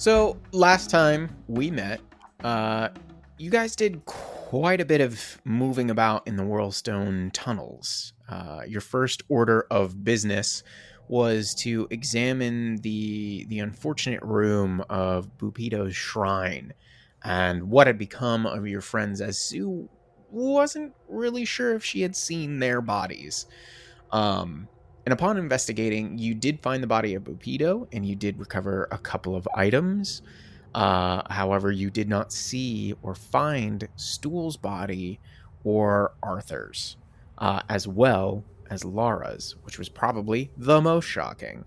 So, last time we met, you guys did quite a bit of moving about in the Whorlstone Tunnels. Your first order of business was to examine the unfortunate room of Bupito's shrine and what had become of your friends, as Sue wasn't really sure if she had seen their bodies. And upon investigating, you did find the body of Bupito, and you did recover a couple of items. However, you did not see or find Stool's body or Arthur's, as well as Lara's, which was probably the most shocking.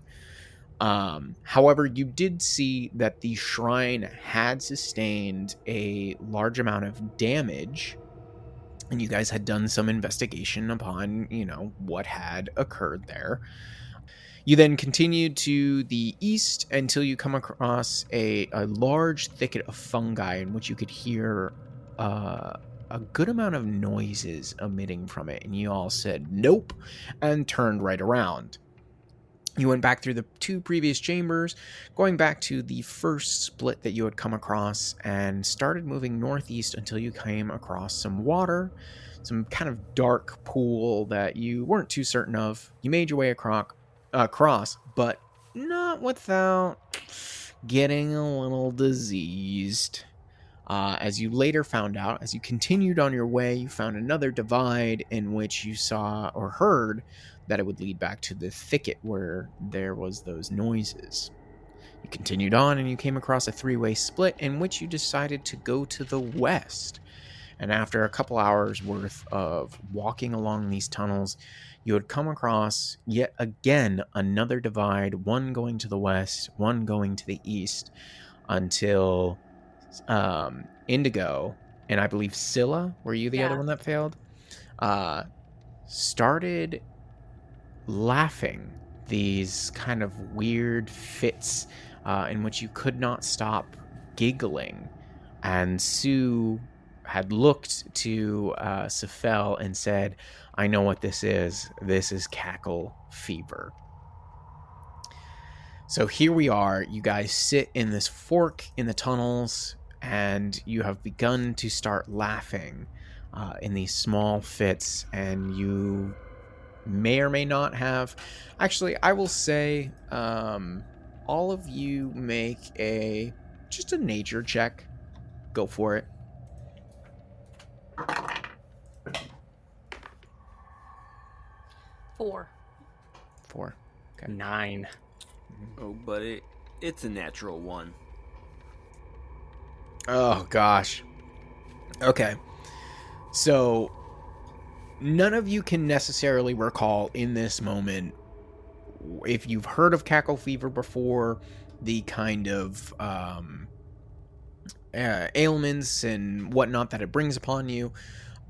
However, you did see that the shrine had sustained a large amount of damage, and you guys had done some investigation upon, what had occurred there. You then continued to the east until you come across a large thicket of fungi in which you could hear a good amount of noises emitting from it, and you all said nope and turned right around. You went back through the two previous chambers, going back to the first split that you had come across, and started moving northeast until you came across some water, some kind of dark pool that you weren't too certain of. You made your way across, but not without getting a little diseased. As you later found out, as you continued on your way, you found another divide in which you saw or heard that it would lead back to the thicket where there was those noises. You continued on and you came across a three-way split in which you decided to go to the west. And after a couple hours worth of walking along these tunnels, you had come across yet again another divide, one going to the west, one going to the east, until Indigo, and I believe Scylla, were you the other one that failed, started laughing these kind of weird fits in which you could not stop giggling. And Sue had looked to Sephel and said, I know what this is. This is cackle fever. So here we are. You guys sit in this fork in the tunnels, and you have begun to start laughing in these small fits, and you may or may not have. Actually, I will say all of you make just a nature check. Go for it. 4. Okay. 9. Oh, but it's a natural 1. Oh, gosh. Okay. So, none of you can necessarily recall in this moment if you've heard of cackle fever before, the kind of ailments and whatnot that it brings upon you.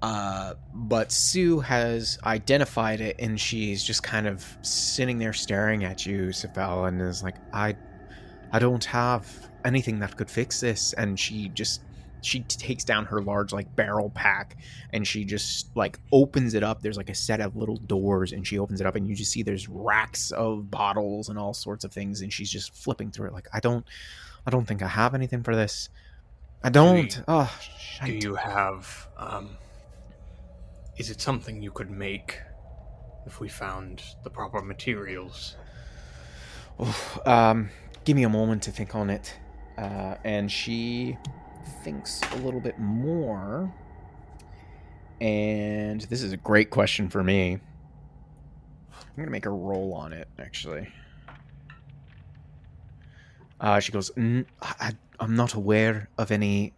But Sue has identified it, and she's just kind of sitting there staring at you, Sephel, and is like, I don't have anything that could fix this. And she takes down her large barrel pack, and she just opens it up. There's a set of little doors, and she opens it up, and you just see there's racks of bottles and all sorts of things, and she's just flipping through it I don't think I have anything for this. I don't. Do you have is it something you could make if we found the proper materials? Give me a moment to think on it. And she thinks a little bit more. And this is a great question for me. I'm going to make a roll on it, actually. She goes, I'm not aware of any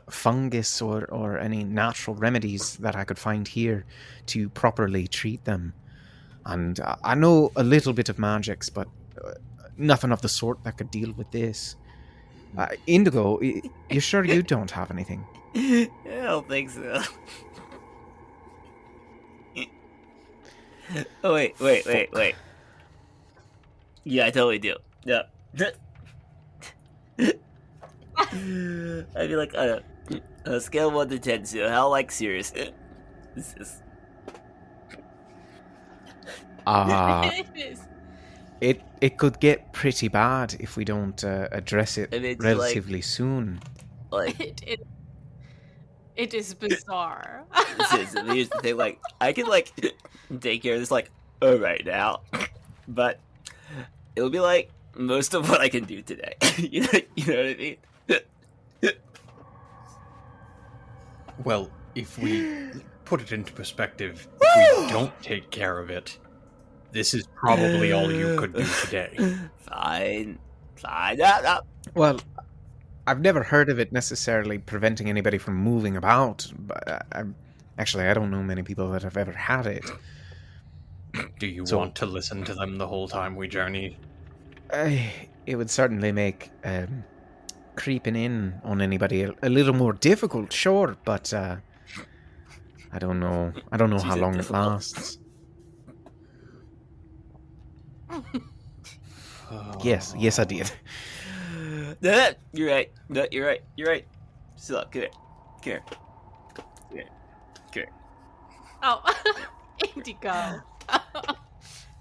fungus or any natural remedies that I could find here to properly treat them. And I know a little bit of magics, but nothing of the sort that could deal with this. Indigo, you sure you don't have anything? I don't think so. Oh, wait. Yeah, I totally do. Yeah. I'd be like, on a scale of 1 to 10, so how, serious is this? It is. it could get pretty bad if we don't address it And it's relatively soon. like It is bizarre. here's the thing, like I can like take care of this like right now, but it'll be like most of what I can do today. you know what I mean? Well, if we put it into perspective, if we don't take care of it, this is probably all you could do today. Fine. No. Well, I've never heard of it necessarily preventing anybody from moving about, but I don't know many people that have ever had it. Do you want to listen to them the whole time we journey? It would certainly make creeping in on anybody a little more difficult, sure, but I don't know. I don't know how long it lasts. Yes, I did. No, you're right. No, you're right. Still up. Come here. Oh, Indigo.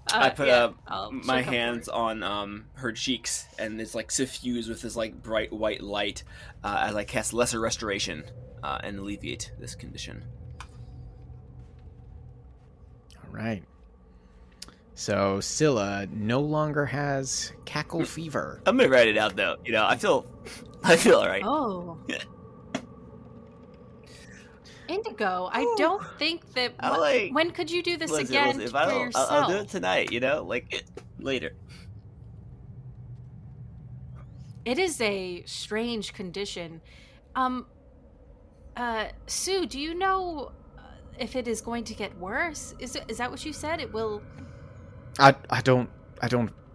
I put I'll my come hands on her cheeks, and it's like suffused with this like bright white light as I cast Lesser Restoration and alleviate this condition. All right. So Scylla no longer has cackle fever. I'm gonna write it out though. You know, I feel all right. Oh. Indigo, I don't think that. When could you do this again If for I don't, yourself? I'll do it tonight. You know, like later. It is a strange condition. Sue, do you know if it is going to get worse? Is that what you said? It will. I don't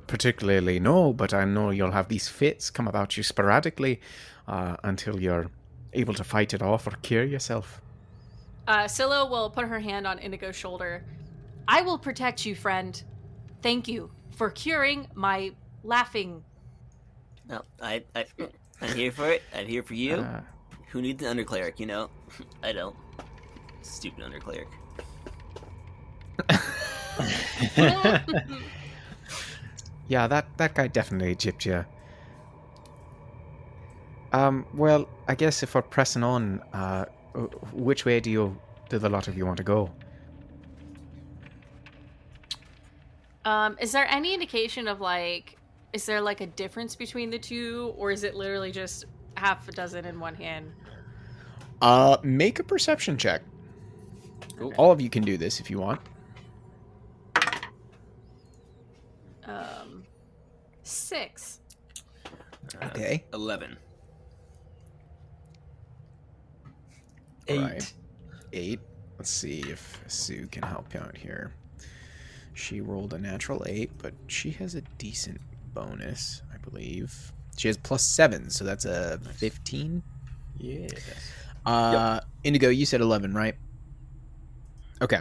particularly know, but I know you'll have these fits come about you sporadically until you're able to fight it off or cure yourself. Scylla will put her hand on Indigo's shoulder. I will protect you, friend. Thank you for curing my laughing. No, I'm here for it. I'm here for you. Who needs an undercleric? You know, I don't. Stupid undercleric. Yeah, that guy definitely gypped you. Well, I guess if we're pressing on, which way do the lot of you want to go? Is there any indication of is there a difference between the two, or is it literally just half a dozen in one hand? Make a perception check. Cool. All of you can do this if you want. 6. Okay. 11. 8. Right. 8. Let's see if Sue can help you out here. She rolled a natural 8, but she has a decent bonus, I believe. She has +7, so that's a 15. Yes. Yep. Indigo, you said 11, right? Okay.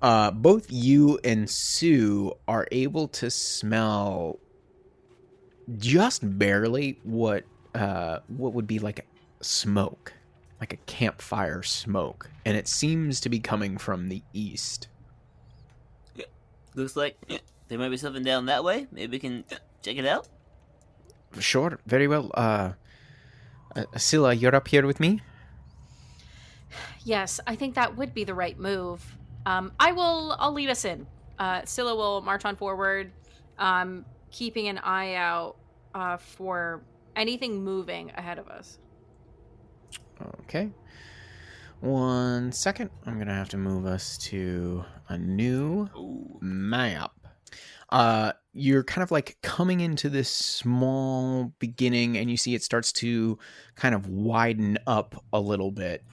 Both you and Sue are able to smell just barely what would be like smoke, like a campfire smoke, and it seems to be coming from the east. Yeah. Looks like there might be something down that way. Maybe we can check it out. Sure, very well. Scylla, you're up here with me? Yes, I think that would be the right move. I'll lead us in. Scylla will march on forward, keeping an eye out for anything moving ahead of us. Okay. 1 second. I'm going to have to move us to a new map. You're kind of like coming into this small beginning, and you see it starts to kind of widen up a little bit.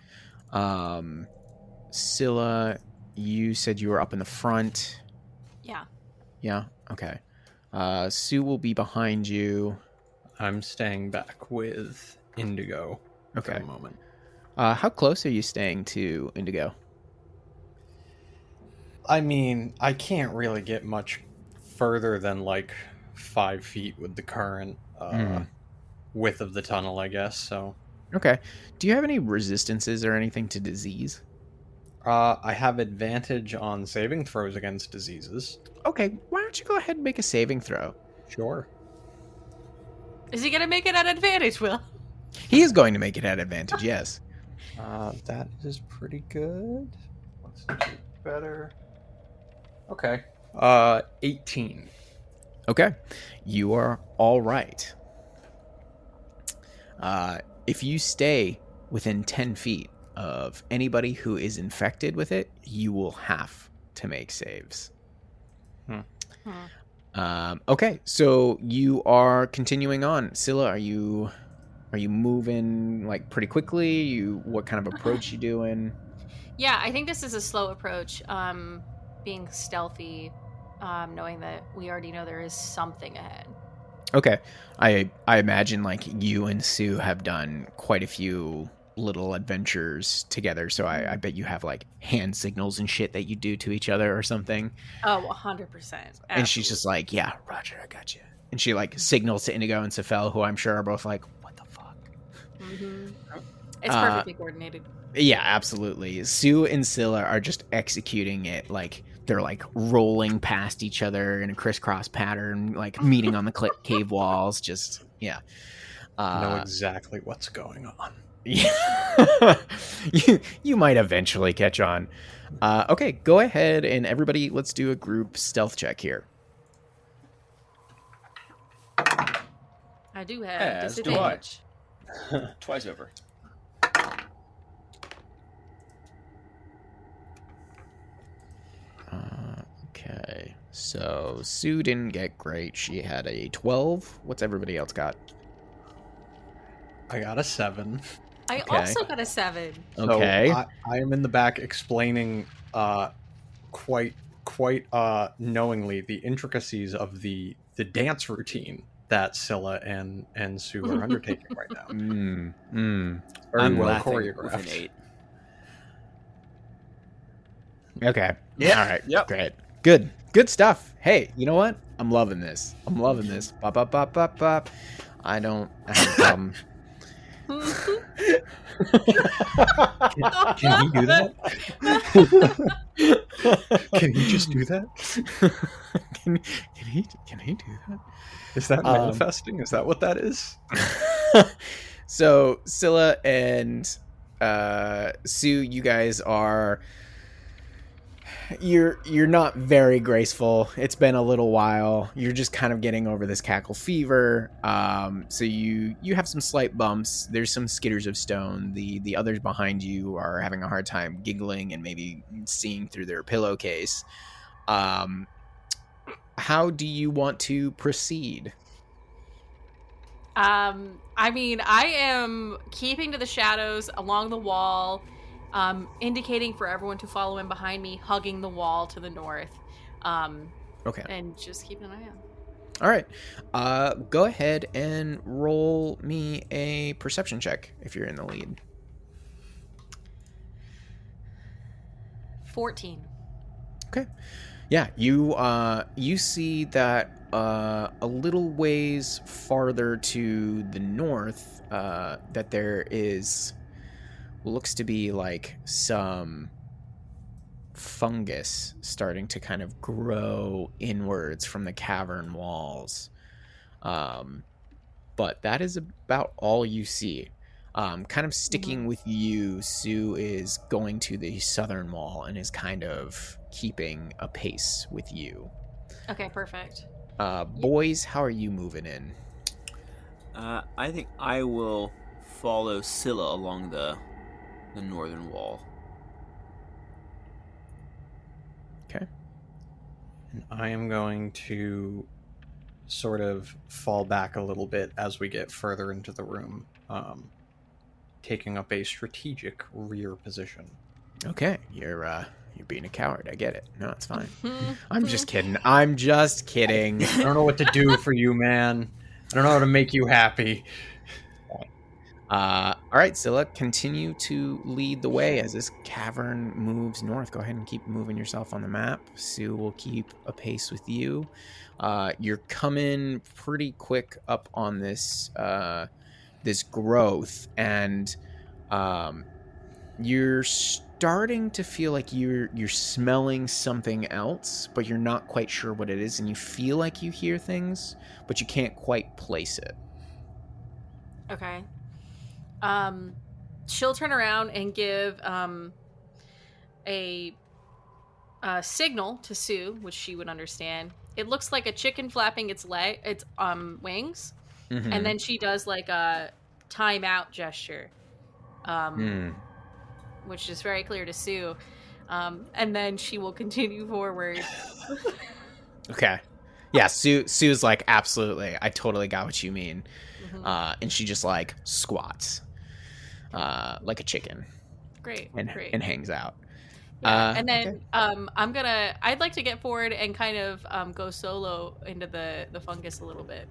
Scylla, you said you were up in the front. Yeah. Yeah? Okay. Sue will be behind you. I'm staying back with Indigo for Okay. the moment. How close are you staying to Indigo? I mean, I can't really get much further than like 5 feet with the current width of the tunnel, I guess, so... Okay. Do you have any resistances or anything to disease? I have advantage on saving throws against diseases. Okay. Wow. don't you go ahead and make a saving throw? Sure. Is he gonna make it at advantage, Will? He is going to make it at advantage, yes. That is pretty good. Let's do better. Okay. 18. Okay. You are all right. If you stay within 10 feet of anybody who is infected with it, you will have to make saves. Okay, so you are continuing on. Scylla, are you moving like pretty quickly? What kind of approach you doing? Yeah, I think this is a slow approach. Being stealthy, knowing that we already know there is something ahead. Okay. I imagine like you and Sue have done quite a few little adventures together, so I bet you have like hand signals and shit that you do to each other or something. Oh, 100%. And she's just like, yeah, Roger, I got you. And she like signals to Indigo and Sephel, who I'm sure are both like, what the fuck? Mm-hmm. It's perfectly coordinated. Yeah, absolutely. Sue and Scylla are just executing it like they're like rolling past each other in a crisscross pattern, like meeting on the cave walls. Just, yeah. Know exactly what's going on. Yeah. you might eventually catch on. Okay, go ahead and everybody, let's do a group stealth check here. I do have As do I. disadvantage. Twice over. Okay, so Sue didn't get great. She had a 12. What's everybody else got? I got a 7. I Okay. also got a 7. Okay. So I am in the back explaining quite knowingly the intricacies of the dance routine that Scylla and Sue are undertaking right now. Very I'm well laughing with an choreographed. 8. Okay. Yeah. All right. Yep. Great. Good stuff. Hey, you know what? I'm loving this. Bop, bop, bop, bop, bop. I don't have a problem. Can he do that? Can he just do that? Can he do that? Is that manifesting? Is that what that is? So Scylla and Sue, you guys are you're not very graceful. It's been a little while. You're just kind of getting over this cackle fever. So you have some slight bumps. There's some skitters of stone. The others behind you are having a hard time giggling and maybe seeing through their pillowcase. How do you want to proceed? I mean, I am keeping to the shadows along the wall, indicating for everyone to follow in behind me, hugging the wall to the north. Okay. And just keeping an eye out. All right. Go ahead and roll me a perception check if you're in the lead. 14. Okay. Yeah, you see that a little ways farther to the north, that there is looks to be like some fungus starting to kind of grow inwards from the cavern walls. But that is about all you see. Kind of sticking with you, Sue is going to the southern wall and is kind of keeping a pace with you. Okay, perfect. Boys, how are you moving in? I think I will follow Scylla along the northern wall. Okay. And I am going to sort of fall back a little bit as we get further into the room, taking up a strategic rear position. Okay, you're being a coward. I get it. No, it's fine. I'm just kidding. I don't know what to do for you, man. I don't know how to make you happy. All right, Scylla, continue to lead the way as this cavern moves north. Go ahead and keep moving yourself on the map. Sue will keep a pace with you. You're coming pretty quick up on this this growth, and You're starting to feel like you're smelling something else, but you're not quite sure what it is, and you feel like you hear things, but you can't quite place it. Okay. She'll turn around and give a signal to Sue, which she would understand. It looks like a chicken flapping its wings, Mm-hmm. and then she does like a timeout gesture, which is very clear to Sue. And then she will continue forward. Okay. Yeah, Sue's like, absolutely, I totally got what you mean. Mhm. And she just like squats like a chicken. Great. And hangs out. Yeah. And then okay. I'd like to get forward and kind of go solo into the fungus a little bit.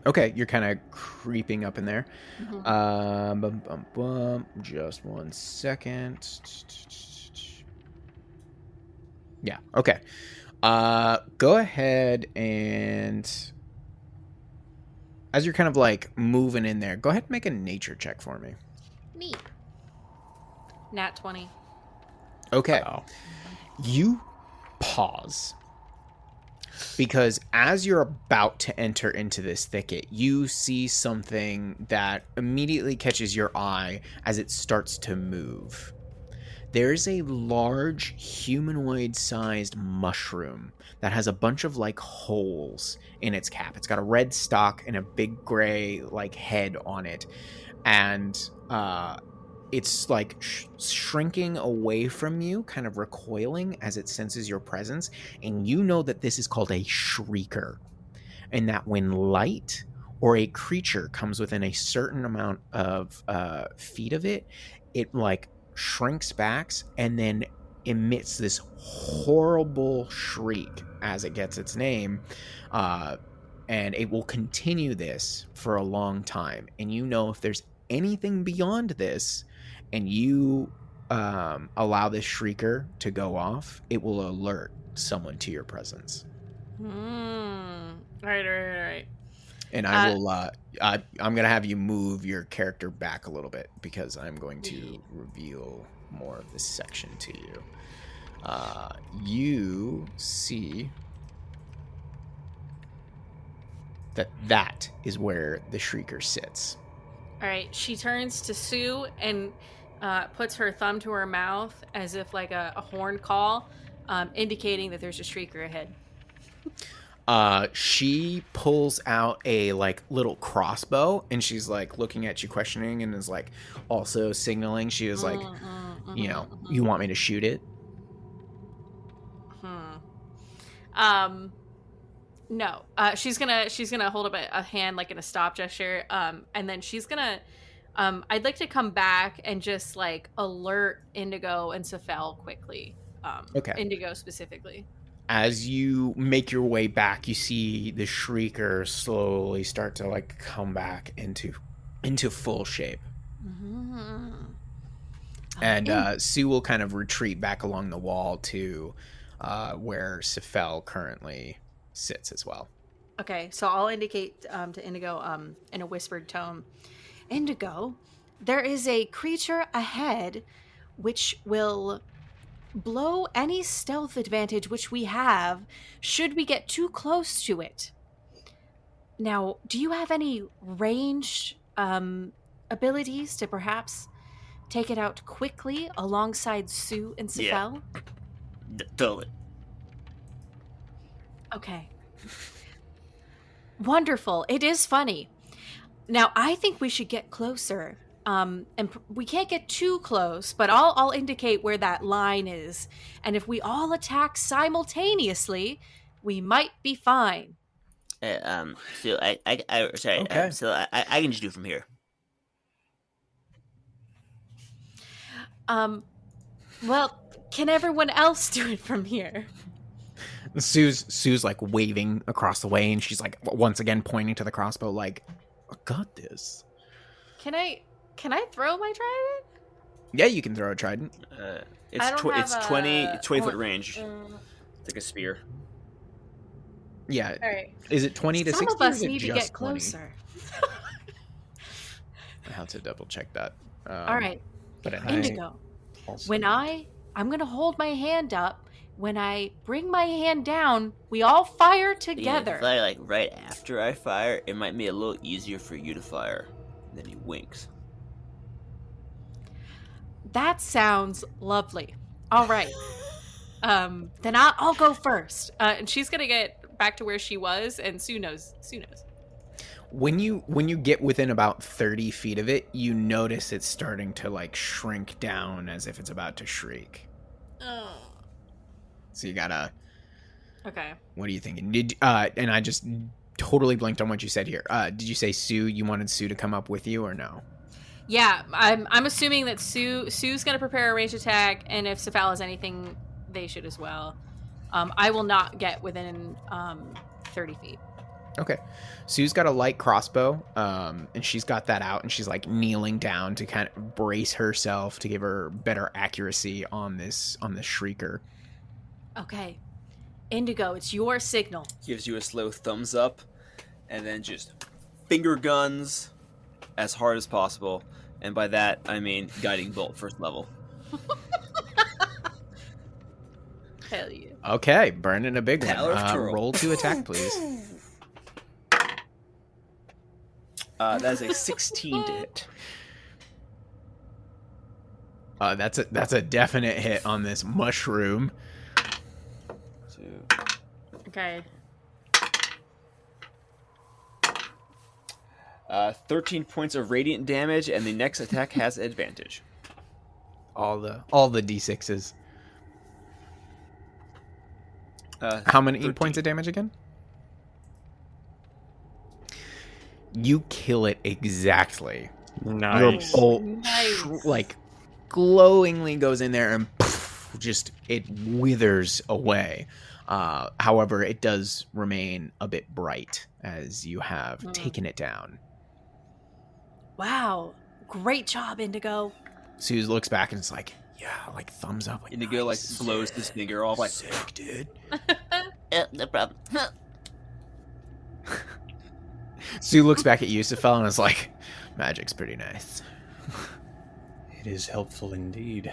Okay, you're kind of creeping up in there. Mm-hmm. Just 1 second. Yeah, okay. Go ahead and, as you're kind of like moving in there, go ahead and make a nature check for me. Neat. Nat 20. Okay. Oh. You pause. Because as you're about to enter into this thicket, you see something that immediately catches your eye as it starts to move. There's a large humanoid-sized mushroom that has a bunch of like holes in its cap. It's got a red stalk and a big gray like head on it, and it's like shrinking away from you, kind of recoiling as it senses your presence. And you know that this is called a shrieker, and that when light or a creature comes within a certain amount of feet of it, it like shrinks back and then emits this horrible shriek as it gets its name. And it will continue this for a long time. And you know if there's anything beyond this, and you allow this shrieker to go off, it will alert someone to your presence. Right. And I will. I'm gonna have you move your character back a little bit because I'm going to reveal more of this section to you. You see that is where the shrieker sits. All right. She turns to Sue and puts her thumb to her mouth as if like a horn call, indicating that there's a shrieker ahead. She pulls out a like little crossbow, and she's like looking at you questioning and is like also signaling. She was like, you want me to shoot it? No. She's gonna hold up a hand like in a stop gesture, and then she's gonna I'd like to come back and just like alert Indigo and Sephel quickly. Okay. Indigo specifically. As you make your way back, you see the shrieker slowly start to like come back into full shape. And Sue will kind of retreat back along the wall to where Sephel currently sits as well. Okay, so I'll indicate to Indigo in a whispered tone. Indigo, there is a creature ahead which will blow any stealth advantage which we have should we get too close to it. Now, do you have any ranged abilities to perhaps take it out quickly alongside Sue and Sephel? Yeah. Totally. Okay. Wonderful. It is funny. Now, I think we should get closer. And we can't get too close, but I'll indicate where that line is. And if we all attack simultaneously, we might be fine. So I sorry. Okay. So I can just do from here. Well, can everyone else do it from here? Sue's like waving across the way, and she's like once again pointing to the crossbow, like, I got this. Can I throw my trident? Yeah, you can throw a trident. It's 20 foot range. It's like a spear. Yeah. All right. Is it 20 to Some 60? of us or is it need to just get closer. 20? I have to double check that. All right. But Indigo, Also. I'm going to hold my hand up. When I bring my hand down, we all fire together. If I, like, right after I fire, it might be a little easier for you to fire. And then he winks. That sounds lovely. All right. Then I'll go first. And she's going to get back to where she was, and Sue knows. When you get within about 30 feet of it, you notice it's starting to like shrink down as if it's about to shriek. Oh. So you gotta. Okay. What are you thinking? And I just totally blanked on what you said here. Did you say Sue? You wanted Sue to come up with you or no? Yeah, I'm assuming that Sue's gonna prepare a ranged attack, and if Sephel has anything, they should as well. I will not get within 30 feet. Okay. Sue's got a light crossbow, and she's got that out, and she's like kneeling down to kind of brace herself to give her better accuracy on this shrieker. Okay. Indigo, it's your signal. Gives you a slow thumbs up, and then just finger guns as hard as possible. And by that, I mean guiding bolt, first level. Hell yeah. Okay, burning a big Power of one. Troll. Roll to attack, please. That is a 16 to hit. That's a definite hit on this mushroom. Okay. 13 points of radiant damage, and the next attack has advantage. All the d6s. How many 13. points of damage again? You kill it exactly. Nice. Your bolt Nice. like glowingly goes in there and poof, just it withers away. However, it does remain a bit bright as you have taken it down. Wow. Great job, Indigo. Suze looks back and it's like, yeah, like thumbs up. Like, Indigo like blows his finger off, like, sick, dude. no problem. Sue looks back at you, Sephel, and is like, magic's pretty nice. It is helpful indeed.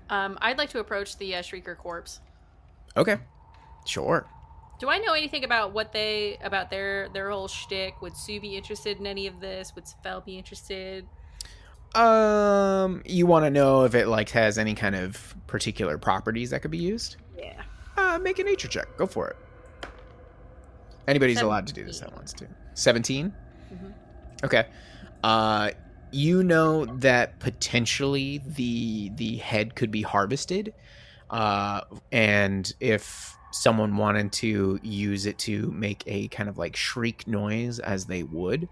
I'd like to approach the Shrieker corpse. Okay, sure. Do I know anything about their whole shtick? Would Sue be interested in any of this? Would Sephel be interested? You want to know if it like has any kind of particular properties that could be used? Yeah. Make a nature check. Go for it. Anybody's 17. allowed to do this that wants to. 17? Mm-hmm. Okay. You know that potentially the head could be harvested, and if someone wanted to use it to make a kind of like shriek noise as they would,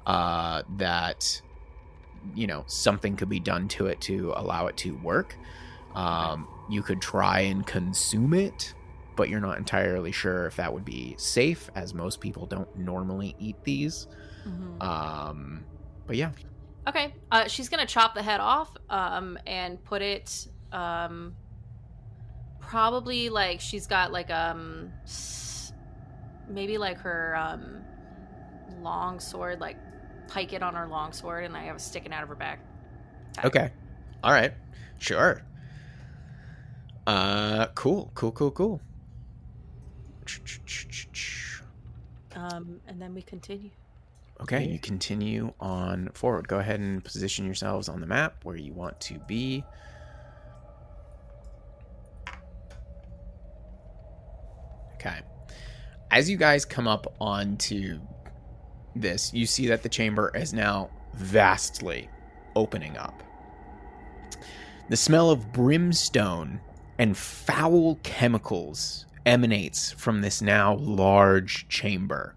that, you know, something could be done to it to allow it to work. You could try and consume it, but you're not entirely sure if that would be safe, as most people don't normally eat these. Mm-hmm. But yeah. Okay. She's gonna chop the head off, and put it, probably like she's got like maybe like her long sword, like pike it on her long sword, and I have it sticking out of her back. Okay. All right. Sure. Cool. And then we continue. Okay, you continue on forward. Go ahead and position yourselves on the map where you want to be. Okay. As you guys come up onto this, you see that the chamber is now vastly opening up. The smell of brimstone and foul chemicals emanates from this now large chamber.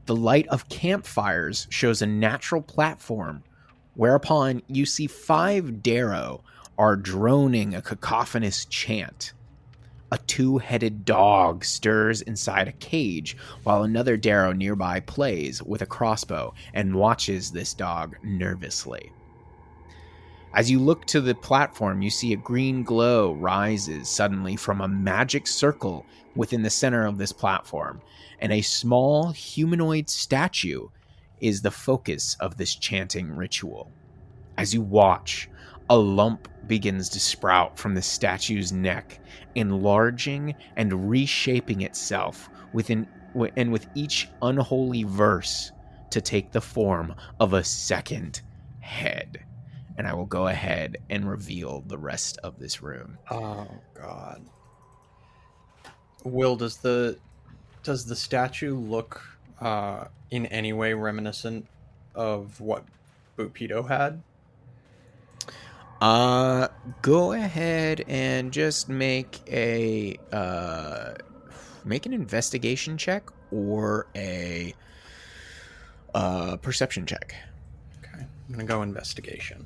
The light of campfires shows a natural platform, whereupon you see 5 Darrow are droning a cacophonous chant. A 2-headed dog stirs inside a cage, while another Darrow nearby plays with a crossbow and watches this dog nervously. As you look to the platform, you see a green glow rises suddenly from a magic circle within the center of this platform, and a small humanoid statue is the focus of this chanting ritual. As you watch, a lump begins to sprout from the statue's neck, enlarging and reshaping itself with each unholy verse to take the form of a second head. And I will go ahead and reveal the rest of this room. Oh God. Will, does the statue look in any way reminiscent of what Bupido had? Go ahead and just make an investigation check or a perception check. Okay, I'm gonna go investigation.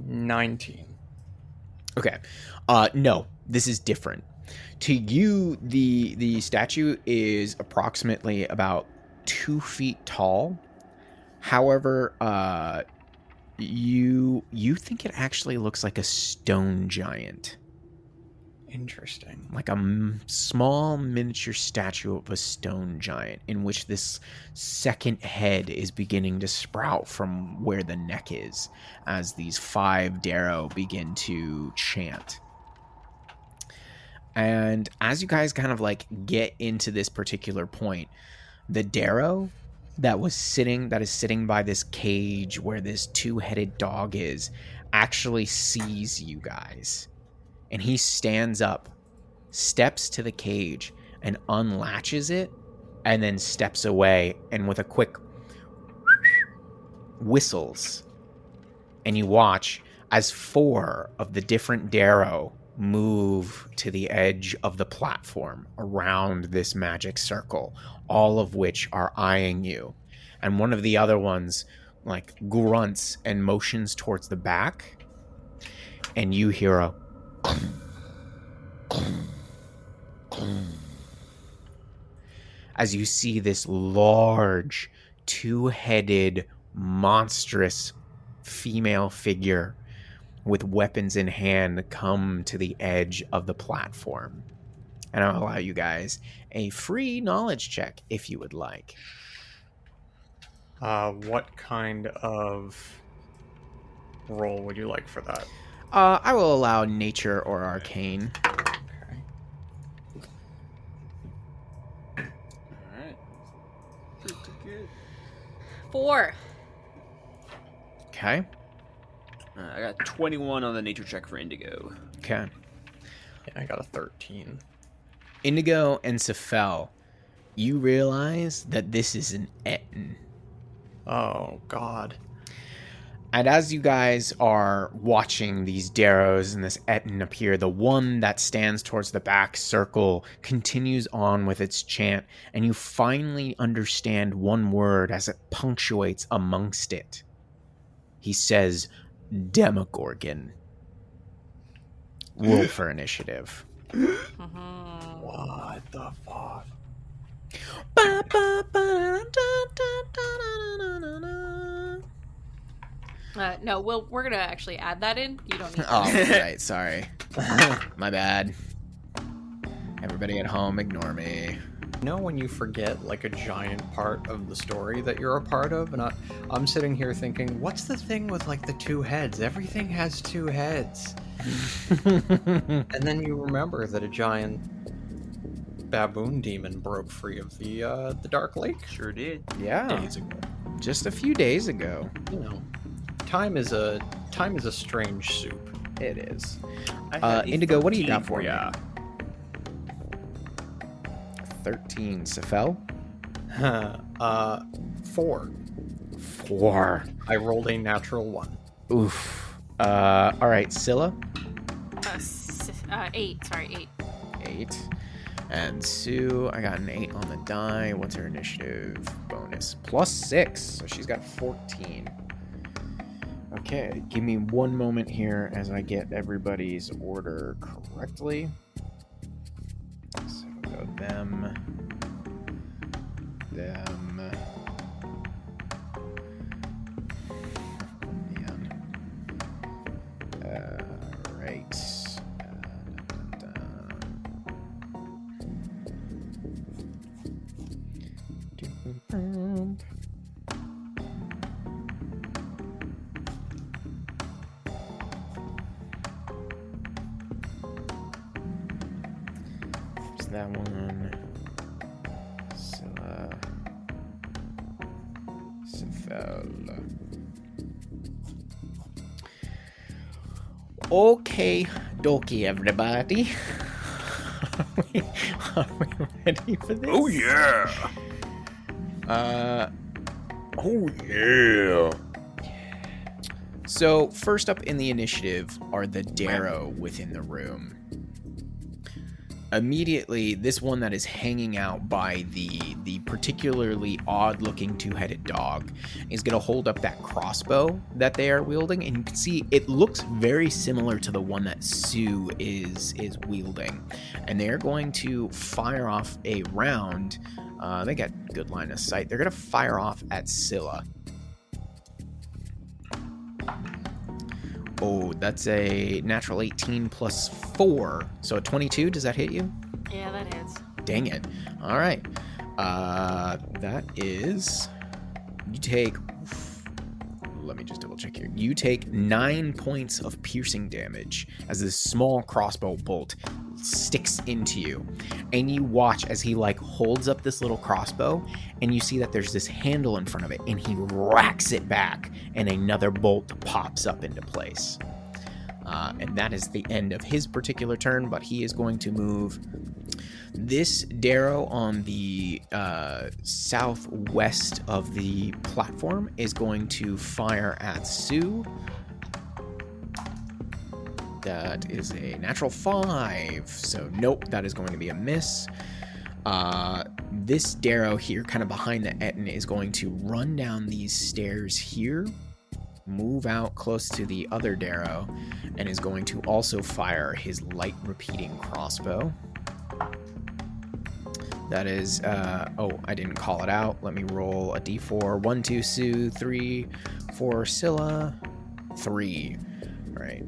19. Okay. No, this is different. To you, the statue is approximately about 2 feet tall. However, you think it actually looks like a stone giant. Interesting. Like a small miniature statue of a stone giant in which this second head is beginning to sprout from where the neck is as these 5 Darrow begin to chant. And as you guys kind of like get into this particular point, the Darrow that is sitting by this cage where this 2-headed dog is actually sees you guys. And he stands up, steps to the cage, and unlatches it, and then steps away, and with a quick whistles. And you watch as 4 of the different Darrow move to the edge of the platform around this magic circle, all of which are eyeing you. And one of the other ones, like, grunts and motions towards the back, and you hear a as you see this large, 2-headed, monstrous female figure with weapons in hand come to the edge of the platform. And I'll allow you guys a free knowledge check if you would like. What kind of roll would you like for that? I will allow nature or arcane. Okay. Alright. Pretty good. 4. Okay. I got 21 on the nature check for Indigo. Okay. Yeah, I got a 13. Indigo and Sephel, you realize that this is an Etten. Oh, God. And as you guys are watching these Darrows and this Etten appear, the one that stands towards the back circle continues on with its chant, and you finally understand one word as it punctuates amongst it. He says, Demogorgon. Roll for initiative. What the fuck? No, we're gonna actually add that in. You don't need Oh, that. right, sorry. My bad. Everybody at home, ignore me. You know when you forget like a giant part of the story that you're a part of, and I'm sitting here thinking, what's the thing with like the 2 heads? Everything has 2 heads. And then you remember that a giant baboon demon broke free of the Dark Lake Sure did. Yeah, days ago. just a few days ago. You know, time is a strange soup. It is. I had a Indigo, what do you 13 got for ya? 13. Sephel? 4. 4. I rolled a natural 1. Oof. All right, Scylla? 8. Sorry, 8. 8. And Sue, I got an 8 on the die. What's her initiative bonus? +6, so she's got 14. Okay, give me one moment here as I get everybody's order correctly. So we'll go them. Man. Right. that one. Scylla. Sephel. Okay, dokie, everybody. Are we ready for this? Oh yeah! Oh yeah. So first up in the initiative are the Darrow within the room. Immediately, this one that is hanging out by the particularly odd-looking two-headed dog is going to hold up that crossbow that they are wielding, and you can see it looks very similar to the one that Sue is wielding. And they are going to fire off a round. They got good line of sight. They're going to fire off at Scylla. Oh, that's a natural 18 plus 4. So a 22, does that hit you? Yeah, that hits. Dang it. All right. That is... You take... Let me just double check here. You take 9 points of piercing damage as this small crossbow bolt sticks into you. And you watch as he holds up this little crossbow, and you see that there's this handle in front of it, and he racks it back, and another bolt pops up into place. And that is the end of his particular turn, but he is going to move. This Darrow on the southwest of the platform is going to fire at Sue. That is a natural 5. So nope, that is going to be a miss. This Darrow here, kind of behind the Etten, is going to run down these stairs here, move out close to the other Darrow, and is going to also fire his light repeating crossbow. That is, oh, I didn't call it out. Let me roll a d4. 1, 2, Sue. 3, 4, Scylla. 3. All right.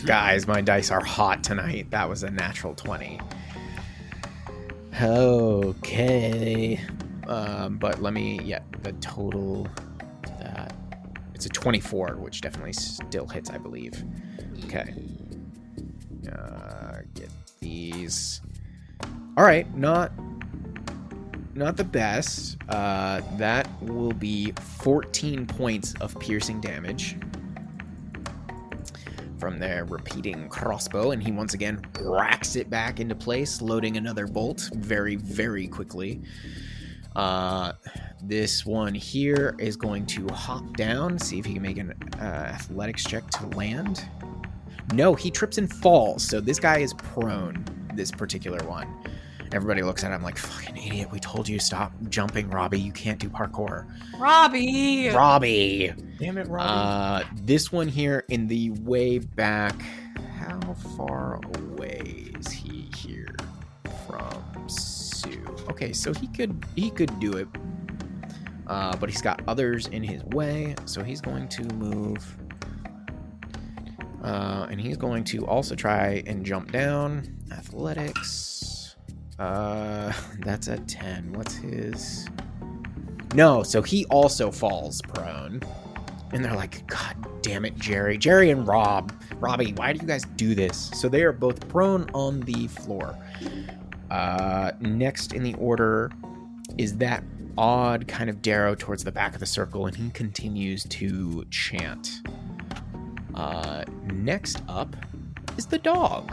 Guys, my dice are hot tonight. That was a natural 20. Okay. But let me, the total, that, it's a 24, which definitely still hits, I believe. Okay. Get these. All right, not the best. That will be 14 points of piercing damage from their repeating crossbow, and he once again racks it back into place, loading another bolt very, very quickly. This one here is going to hop down, see if he can make an athletics check to land. No, he trips and falls, so this guy is prone, this particular one. Everybody looks at him like, fucking idiot, we told you stop jumping, Robbie, you can't do parkour. Robbie! Damn it, Robbie. This one here in the way back, how far away is he here from Sue? Okay, so he could do it, but he's got others in his way, so he's going to move... and he's going to also try and jump down. Athletics. That's a 10. What's his? No, so he also falls prone. And they're like, God damn it, Jerry. Jerry and Robbie, why do you guys do this? So they are both prone on the floor. Next in the order is that odd kind of Darrow towards the back of the circle, and he continues to chant. Next up is the dog.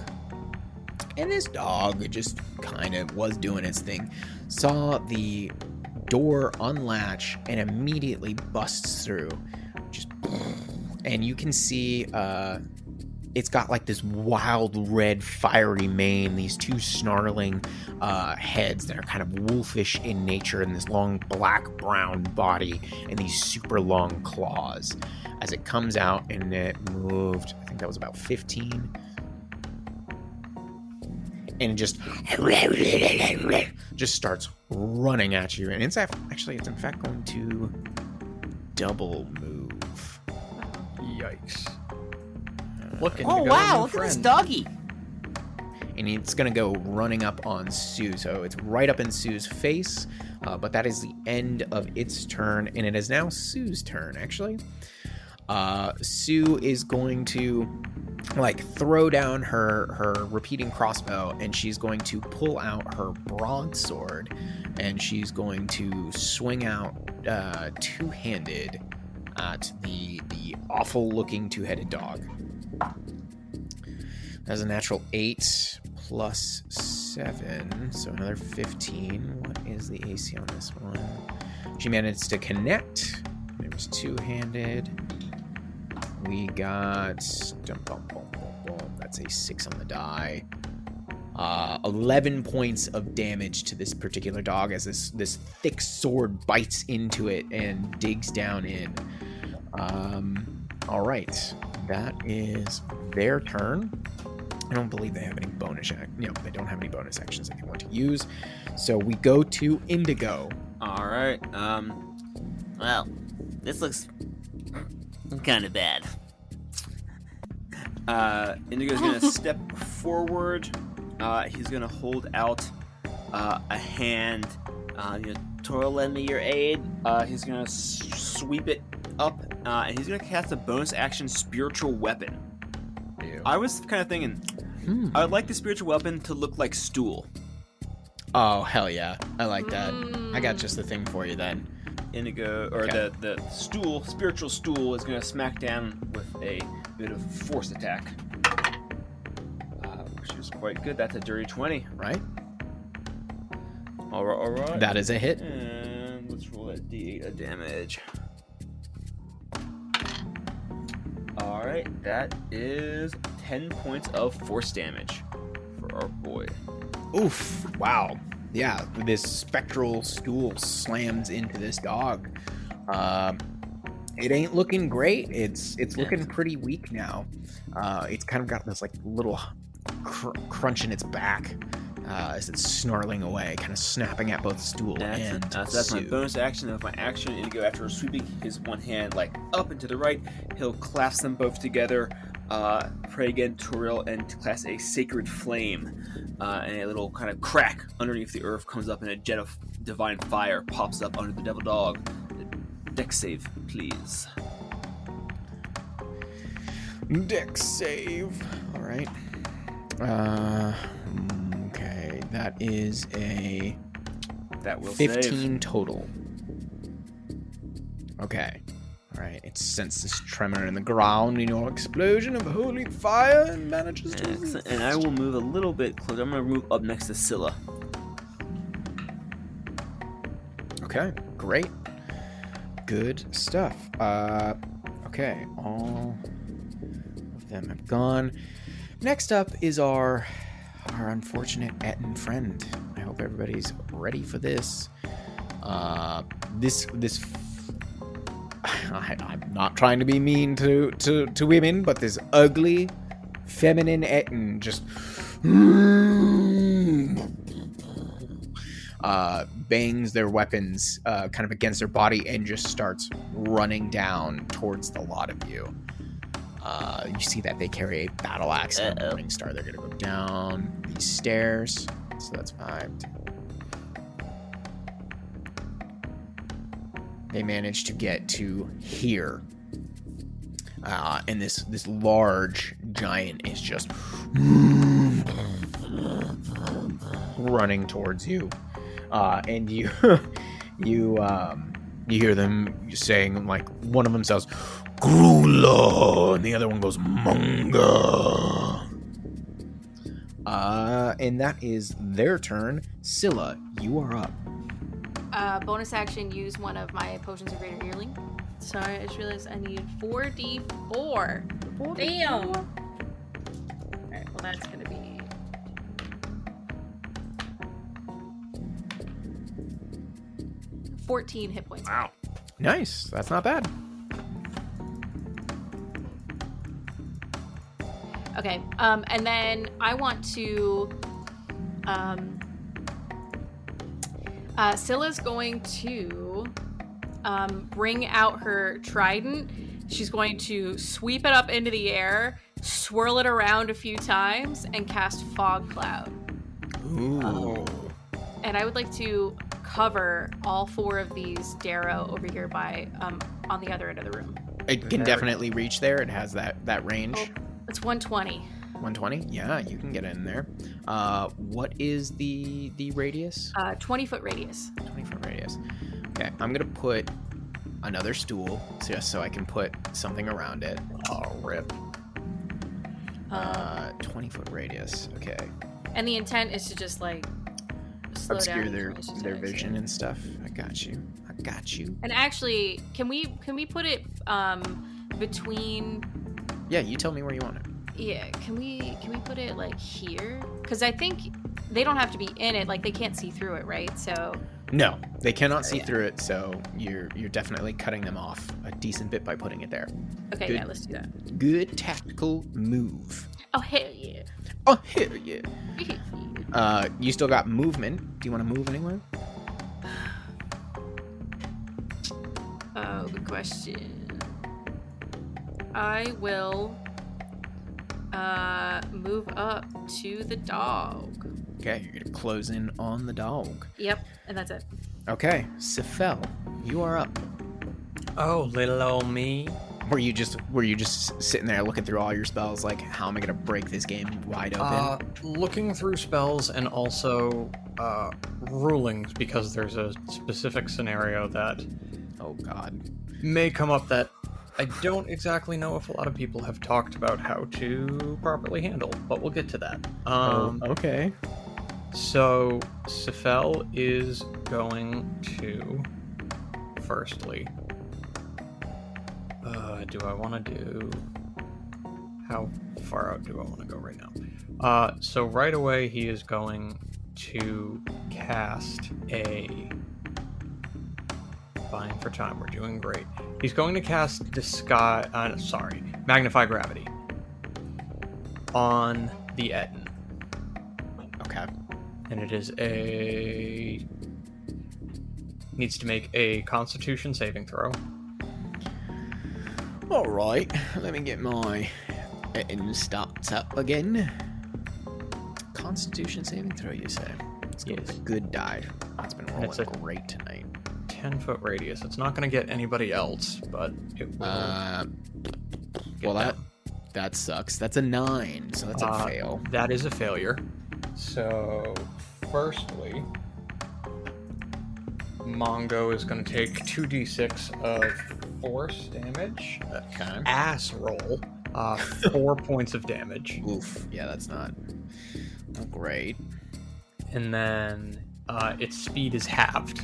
And this dog just kind of was doing its thing. Saw the door unlatch and immediately busts through. And you can see it's got this wild red fiery mane, these two snarling heads that are kind of wolfish in nature, and this long black-brown body and these super long claws. As it comes out, and it moved, I think that was about 15. And it just starts running at you. And it's in fact going to double move. Yikes. Oh, wow, look at this doggy. And it's going to go running up on Sue. So it's right up in Sue's face. But that is the end of its turn. And it is now Sue's turn, actually. Sue is going to like throw down her repeating crossbow, and she's going to pull out her broadsword, and she's going to swing out two-handed at the awful looking two-headed dog. That's a natural 8 plus 7, so another 15. What is the AC on this one? She managed to connect. It was two-handed. We got... That's a 6 on the die. 11 points of damage to this particular dog as this thick sword bites into it and digs down in. All right. That is their turn. I don't believe they have any they don't have any bonus actions that they want to use. So we go to Indigo. All right. Well, this looks kind of bad. Indigo's gonna step forward. He's gonna hold out a hand. Proal, lend me your aid. He's gonna sweep it up, and he's gonna cast a bonus action spiritual weapon. Ew. I was kind of thinking, I would like the spiritual weapon to look like stool. Oh, hell yeah. I like that. I got just the thing for you then. Indigo, or Okay. the spiritual stool is gonna smack down with a bit of force attack. Which is quite good. That's a dirty 20. Right? Alright. That is a hit. And let's roll that D8 of damage. Alright, that is 10 points of force damage for our boy. Oof. Wow. Yeah, this spectral stool slams into this dog. It ain't looking great. It's looking pretty weak now. It's kind of got this like little crunch in its back as it's snarling away, kind of snapping at both stool and that's my Sue. bonus action. Of my action, Indigo, after sweeping his one hand like up and to the right, he'll clasp them both together, pray again to Proal, and cast a sacred flame. And a little kind of crack underneath the earth comes up, and a jet of divine fire pops up under the devil dog. Dex save, please. Dex save. All right. Okay, that is a That will 15 save. total. Okay. All right. It senses tremor in the ground in your explosion of holy fire and manages to... Excellent. And I will move a little bit closer. I'm going to move up next to Scylla. Okay, great. Good stuff. Okay, all of them have gone. Next up is our unfortunate Etten friend. I hope everybody's ready for this. I'm not trying to be mean to women, but this ugly, feminine Etten just bangs their weapons kind of against their body and just starts running down towards the lot of you. You see that they carry a battle axe and a morning star. They're going to go down these stairs. So that's 5. They manage to get to here. And this large giant is just running towards you. And you hear them saying, like, one of them says, Grula, and the other one goes, Munga. And that is their turn. Scylla, you are up. Bonus action, use one of my potions of greater healing. Sorry, I just realized I need 4d4. Damn! Alright, well that's gonna be... $14 hit points. Wow. Nice. That's not bad. Okay, and then I want to... Scylla's going to bring out her trident. She's going to sweep it up into the air, swirl it around a few times, and cast Fog Cloud. Ooh. And I would like to cover all 4 of these Darrow over here by on the other end of the room. It can definitely reach there. It has that range. It's 120. 120? Yeah, you can get in there. What is the radius? 20-foot radius. 20-foot radius. Okay, I'm gonna put another stool just so I can put something around it. Oh, rip. 20-foot radius. Okay. And the intent is to just like slow Obscure down their vision and stuff. I got you. And actually, can we put it between? Yeah, you tell me where you want it. Yeah, can we put it like here? Because I think they don't have to be in it. Like they can't see through it, right? So. No, they cannot see through it. So you're definitely cutting them off a decent bit by putting it there. Okay, Good. yeah, let's do that. Good tactical move. Oh hell yeah! Oh hell yeah! You still got movement. Do you want to move anywhere? Oh, good question. I will move up to the dog. Okay, you're gonna close in on the dog. Yep, and that's it. Okay, Sephel, you are up. Oh, little old me. Were you just sitting there looking through all your spells, like, how am I gonna break this game wide open? Looking through spells and also rulings, because there's a specific scenario that Oh God. may come up that I don't exactly know if a lot of people have talked about how to properly handle, but we'll get to that. Okay. So Sephel is going to firstly. Do I want to do? How far out do I want to go right now? So right away he is going to cast a. Buying for time. We're doing great. He's going to cast Magnify Gravity on the Etten. Okay. And it is needs to make a Constitution saving throw. All right. Let me get my stats up again. Constitution saving throw, you say? Let's go with a good die. It's been rolling great tonight. 10-foot radius. It's not going to get anybody else, but it will. Well, that sucks. That's a 9, so that's a fail. That is a failure. So, firstly, Mongo is going to take 2d6 of force damage. Okay. Ass roll. 4 points of damage. Oof. Yeah, that's not great. And then its speed is halved.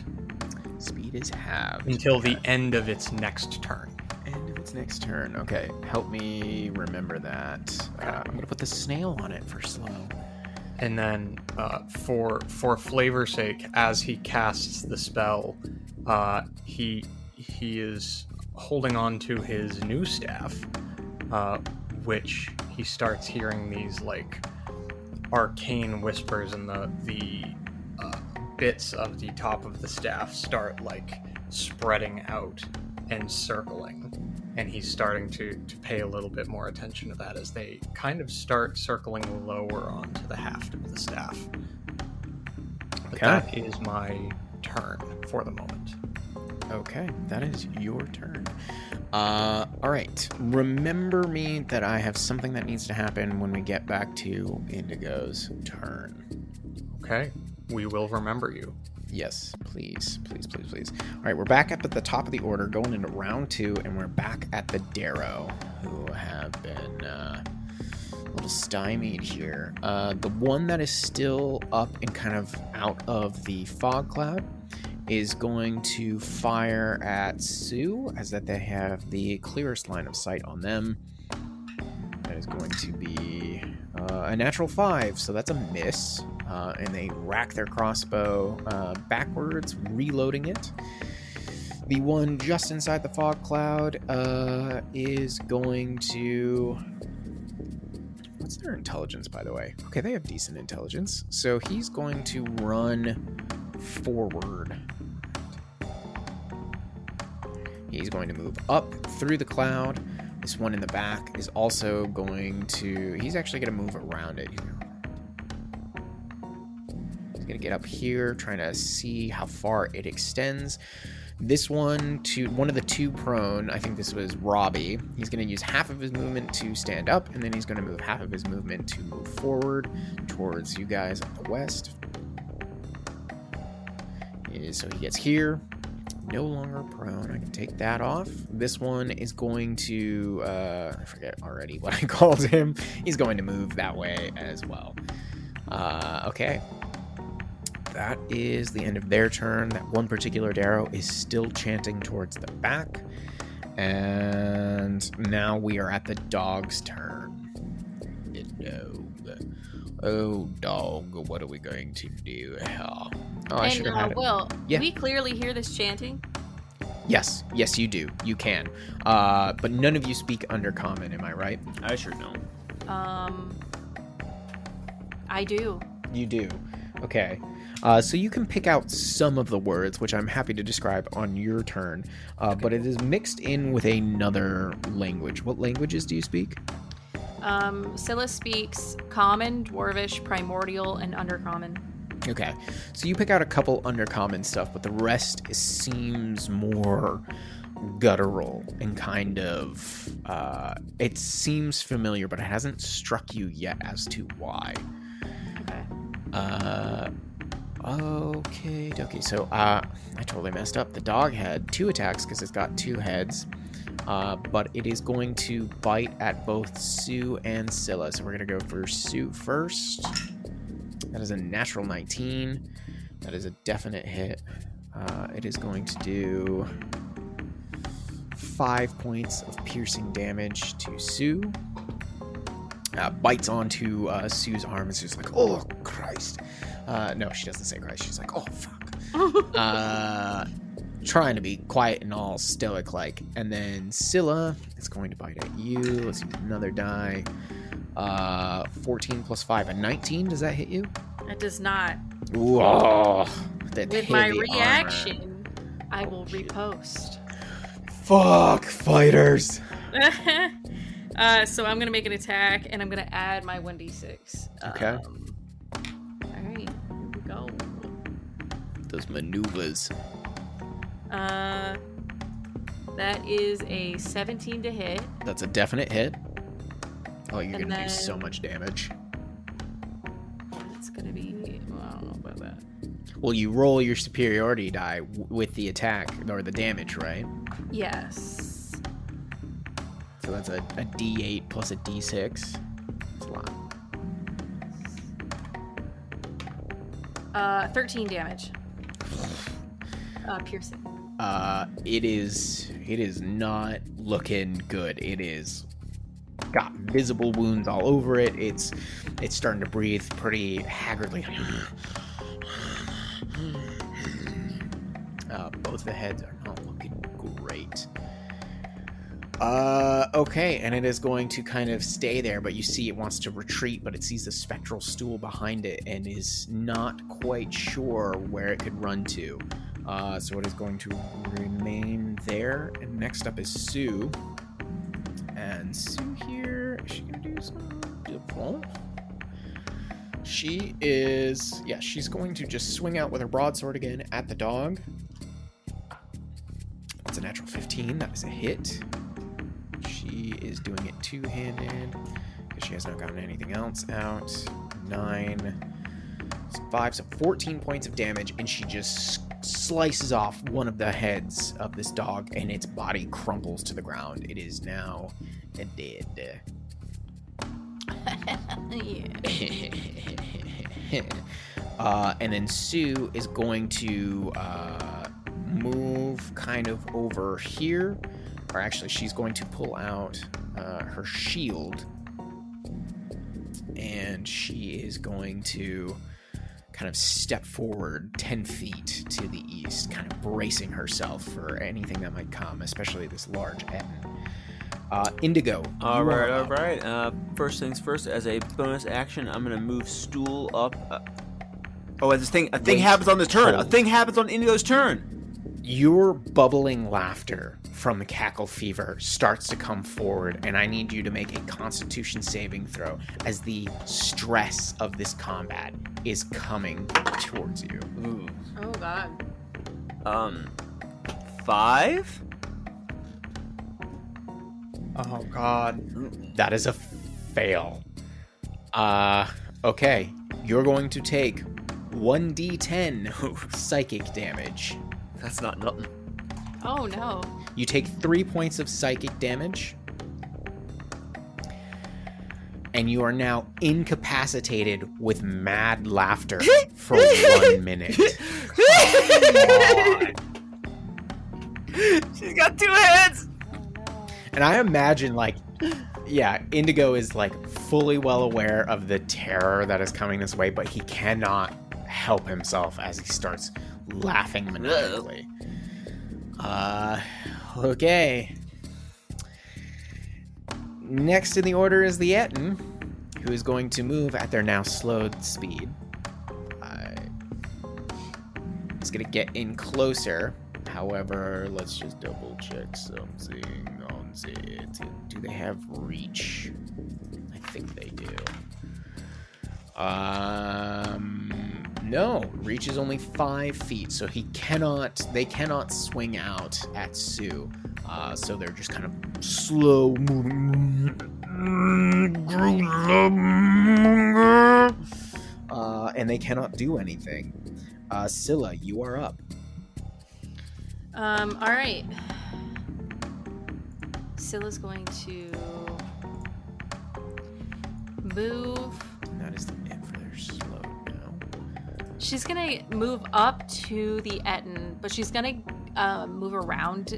Speed is halved. Until the end of its next turn. End of its next turn. Okay, help me remember that. I'm going to put the snail on it for slow. And then for flavor's sake, as he casts the spell, he is holding on to his new staff, which he starts hearing these like arcane whispers, and the bits of the top of the staff start like spreading out and circling, and he's starting to pay a little bit more attention to that as they kind of start circling lower onto the haft of the staff. But that is my turn for the moment. Okay, that is your turn. All right. Remember me that I have something that needs to happen when we get back to Indigo's turn. Okay, we will remember you. Yes, please. All right, we're back up at the top of the order, going into round 2, and we're back at the Darrow, who have been a little stymied here. The one that is still up and kind of out of the fog cloud is going to fire at Sue, as that they have the clearest line of sight on them. That is going to be a natural 5, so that's a miss. And they rack their crossbow backwards, reloading it. The one just inside the fog cloud is going to... What's their intelligence, by the way? Okay, they have decent intelligence. So he's going to run forward. He's going to move up through the cloud. This one in the back is also going to... He's actually going to move around it. He's going to get up here, trying to see how far it extends. This one of the two prone, I think this was Robbie. He's going to use half of his movement to stand up, and then he's going to move half of his movement to move forward towards you guys at the west. So he gets here. No longer prone. I can take that off. This one is going to, I forget already what I called him. He's going to move that way as well. Okay. That is the end of their turn. That one particular Darrow is still chanting towards the back. And now we are at the dog's turn. The dog. Oh, dog, what are we going to do? Oh, I should have had it. Will, yeah. We clearly hear this chanting? Yes, you do. You can. But none of you speak Undercommon, am I right? I sure don't. I do. You do. Okay. So you can pick out some of the words, which I'm happy to describe on your turn, but it is mixed in with another language. What languages do you speak? Scylla speaks Common, Dwarvish, Primordial, and Undercommon. Okay, so you pick out a couple Undercommon stuff, but the rest seems more guttural and kind of, it seems familiar, but it hasn't struck you yet as to why. Okay, so, I totally messed up. The dog had 2 attacks because it's got 2 heads, but it is going to bite at both Sue and Scylla, so we're going to go for Sue first. That is a natural 19. That is a definite hit. It is going to do 5 points of piercing damage to Sue. Bites onto Sue's arm. It's just like, oh, Christ. No, she doesn't say Christ. She's like, oh, fuck. Trying to be quiet and all stoic-like. And then Scylla is going to bite at you. Let's use another die. 14 plus 5, a 19. Does that hit you? It does not. Ooh, oh, with my reaction, armor. I will repost. Fuck, fighters. So I'm going to make an attack, and I'm going to add my 1d6. Okay. Alright, here we go. Those maneuvers. That is a 17 to hit. That's a definite hit. Oh, you're going to do so much damage. It's going to be... Well, I don't know about that. Well, you roll your superiority die with the attack, or the damage, right? Yes. So that's a d8 plus a d6. That's a lot. 13 damage. Piercing. It is not looking good. It is got visible wounds all over it. It's starting to breathe pretty haggardly. Both the heads are not looking great. Okay, and it is going to kind of stay there, but you see it wants to retreat, but it sees the spectral stool behind it and is not quite sure where it could run to. So it is going to remain there. And next up is Sue. And Sue here, is she going to do something? She is, yeah, she's going to just swing out with her broadsword again at the dog. That's a natural 15. That is a hit. She is doing it two-handed because she has not gotten anything else out. 9, 5, so 14 points of damage, and she just slices off one of the heads of this dog, and its body crumples to the ground. It is now dead. And then Sue is going to move kind of over here, or actually she's going to pull out her shield, and she is going to kind of step forward 10 feet to the east, kind of bracing herself for anything that might come, especially this large Etten. Indigo. All right. First things first, as a bonus action, I'm gonna move stool up. A thing happens on this turn. A thing happens on Indigo's turn. Your bubbling laughter from the cackle fever starts to come forward, and I need you to make a Constitution saving throw as the stress of this combat is coming towards you. Ooh. Oh God. 5? Oh god. That is a fail. Okay. You're going to take 1d10 psychic damage. That's not nothing. Oh no. You take 3 points of psychic damage. And you are now incapacitated with mad laughter for 1 minute. She's got 2 heads! And I imagine, like, yeah, Indigo is, like, fully well aware of the terror that is coming this way, but he cannot help himself as he starts laughing maniacally. Okay. Next in the order is the Etten, who is going to move at their now slowed speed. It's going to get in closer. However, let's just double check something on it. Do they have reach? I think they do. No, reach is only 5 feet, so they cannot swing out at Sue. So they're just kind of slow moving. And they cannot do anything. Scylla, you are up. All right. Scylla's going to move. That is the end for their slow now. She's gonna move up to the Etten, but she's gonna move around to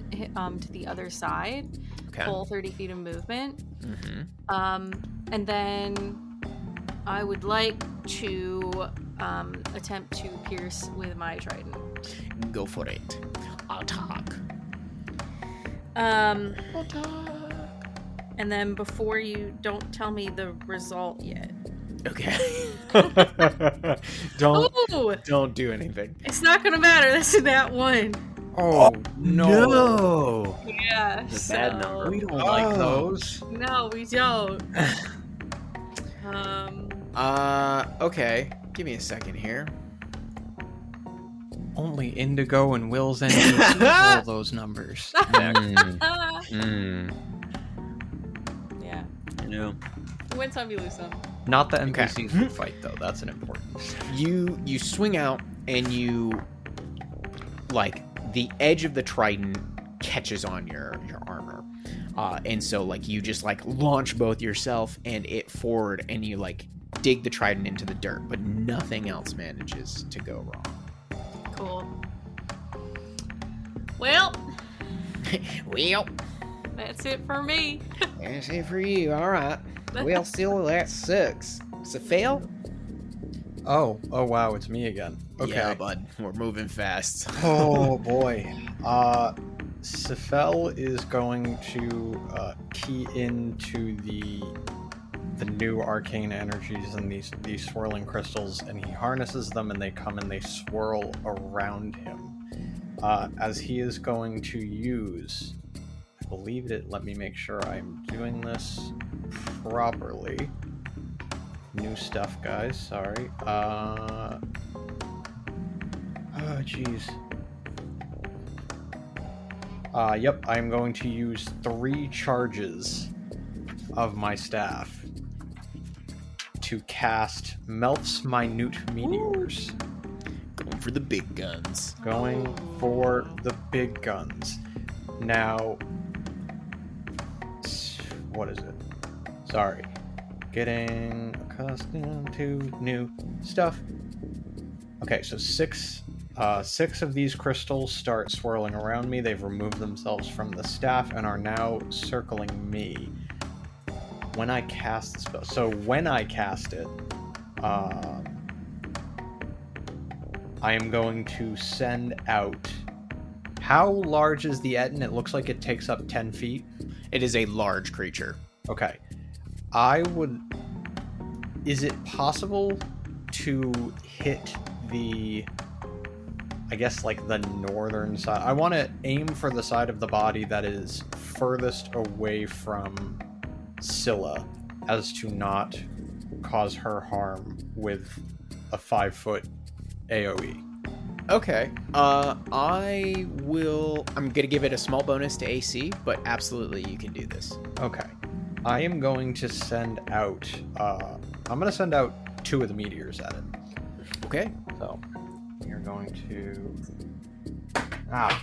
the other side. Okay. Full 30 feet of movement. Mm-hmm. And then I would like to attempt to pierce with my trident. Go for it. Attack. And then before you don't tell me the result yet. Okay. Ooh! Don't do anything. It's not gonna matter. That's that one. Oh, no. Yeah. It's a bad number. We don't like those. No, we don't. Okay. Give me a second here. Only Indigo and Will's NPCs roll those numbers. Yeah. I know. You win some, you lose some. Not the Okay. NPCs who fight, though. That's an important. You swing out and you, like, the edge of the trident catches on your armor. And so, like, you just, like, launch both yourself and it forward and you, like, dig the trident into the dirt, but nothing else manages to go wrong. Cool. Well, Well, that's it for me. that's it for you. All right. Well, still, that sucks. Sephel? Oh, wow, it's me again. Okay. Yeah, bud. We're moving fast. Oh boy. Sephel is going to key into the new arcane energies and these swirling crystals, and he harnesses them, and they come and they swirl around him. As he is going to use, I believe it. Let me make sure I'm doing this properly. New stuff, guys. Sorry. Oh, jeez. Yep, I'm going to use 3 charges of my staff to cast Melt's Minute Meteors. Going for the big guns. Going for the big guns. Now, what is it? Sorry. Getting accustomed to new stuff. Okay, so 6 of these crystals start swirling around me. They've removed themselves from the staff and are now circling me. When I cast the spell, so when I cast it, I am going to send out. How large is the Etten? It looks like it takes up 10 feet. It is a large creature. Okay. Is it possible to hit the, I guess, like the northern side? I want to aim for the side of the body that is furthest away from Scylla, as to not cause her harm with a 5-foot AoE. Okay. I'm gonna give it a small bonus to AC, but absolutely you can do this. Okay. I am going to send out. I'm going to send out 2 of the meteors at it. Okay. So we are going to.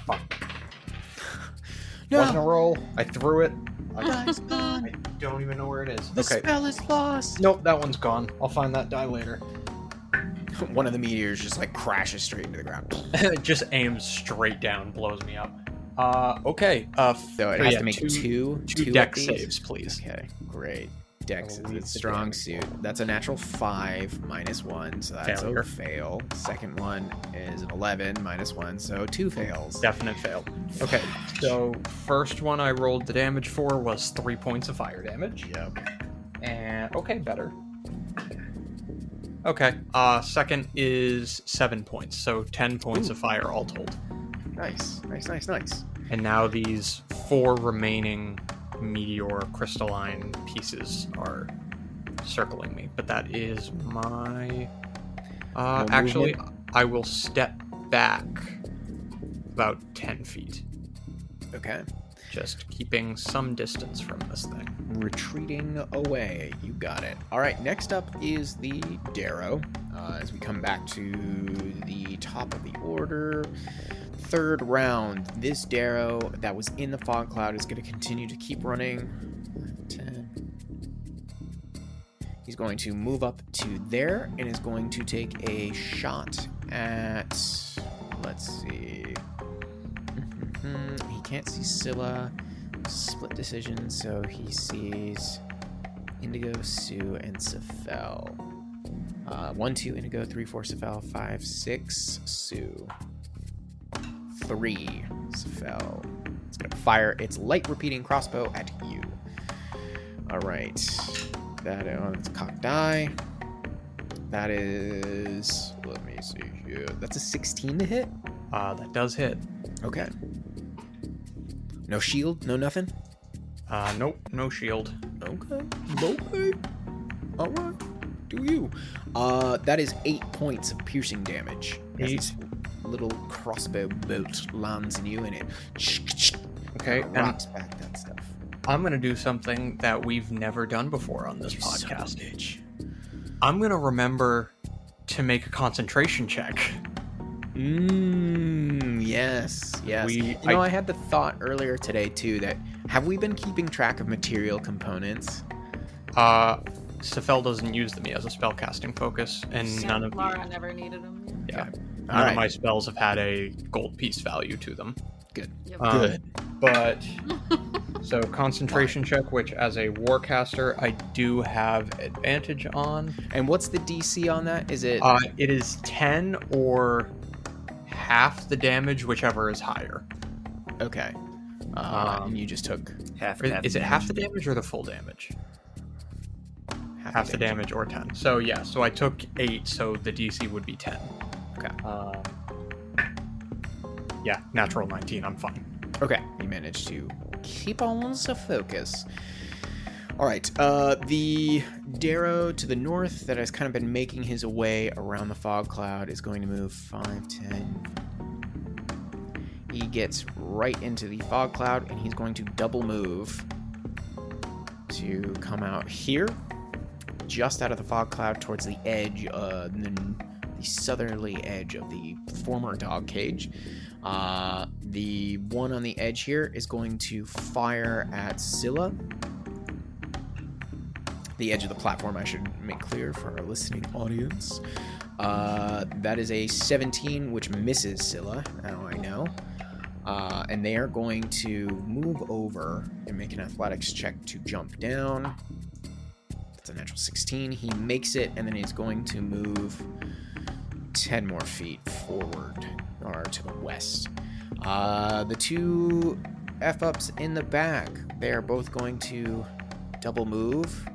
Fuck. No. Wasn't a roll. I threw it. Die's I gone. don't even know where it is. The Okay. spell is lost. Nope, that one's gone. I'll find that die later. One of the meteors just like crashes straight into the ground. It just aims straight down, blows me up. Okay. So it has to make two deck of these? saves, please. Okay, great. Dex I'll leave is the strong damage suit. roll. That's a natural 5 -1, so that's Failure. a fail. Second one is an 11 -1, so 2 fails. Definite fail. Okay, so first one I rolled the damage for was 3 points of fire damage. Yep. And okay, better. Okay, second is 7 points, so 10 points of fire all told. Nice. And now these 4 remaining meteor crystalline pieces are circling me, but that is my... No actually, movement? I will step back about 10 feet, Okay. just keeping some distance from this thing. Retreating away. You got it. All right, next up is the Darrow. As we come back to the top of the order, third round, this Darrow that was in the fog cloud is going to continue to keep running. 10. He's going to move up to there and is going to take a shot at, let's see. He can't see Scylla. Split decision, so he sees Indigo, Sue, and Sephel. 1, 2, Indigo, 3, 4, Sephel, 5, 6, Sue. 3, Sephel. It's gonna fire its light repeating crossbow at you. Alright. It's cocked die. That is, let me see here. That's a 16 to hit? That does hit. Okay. No shield? No nothing? Nope, no shield. Okay. Alright. Do you? That is 8 points of piercing damage. As 8. this little crossbow bolt lands in you and it Okay, kinda rocks back that stuff. I'm gonna do something that we've never done before on this You son of a podcast. bitch. I'm gonna remember to make a concentration check. Yes. I had the thought earlier today too that have we been keeping track of material components? Sephel doesn't use them as a spellcasting focus, and none of Lara never needed them. yeah, Okay. none Alright. of my spells have had a gold piece value to them. Good. Yep. Good. But so concentration check, which as a warcaster I do have advantage on. And what's the DC on that? Is it It is 10 or half the damage, whichever is higher. okay? And you just took Is it half the damage or the full damage? Half the damage or 10. So yeah, so I took 8, so the DC would be 10. Okay. Yeah, natural 19, I'm fine. Okay, you managed to keep on the focus. All right, the Darrow to the north that has kind of been making his way around the fog cloud is going to move 5, 10. He gets right into the fog cloud, and he's going to double move to come out here, just out of the fog cloud towards the edge, the southerly edge of the former dog cage. The one on the edge here is going to fire at Scylla. The edge of the platform, I should make clear for our listening audience. That is a 17, which misses Scylla. Now I know. And they are going to move over and make an athletics check to jump down. That's a natural 16. He makes it, and then he's going to move 10 more feet forward or to the west. The two F-ups in the back, they are both going to double move.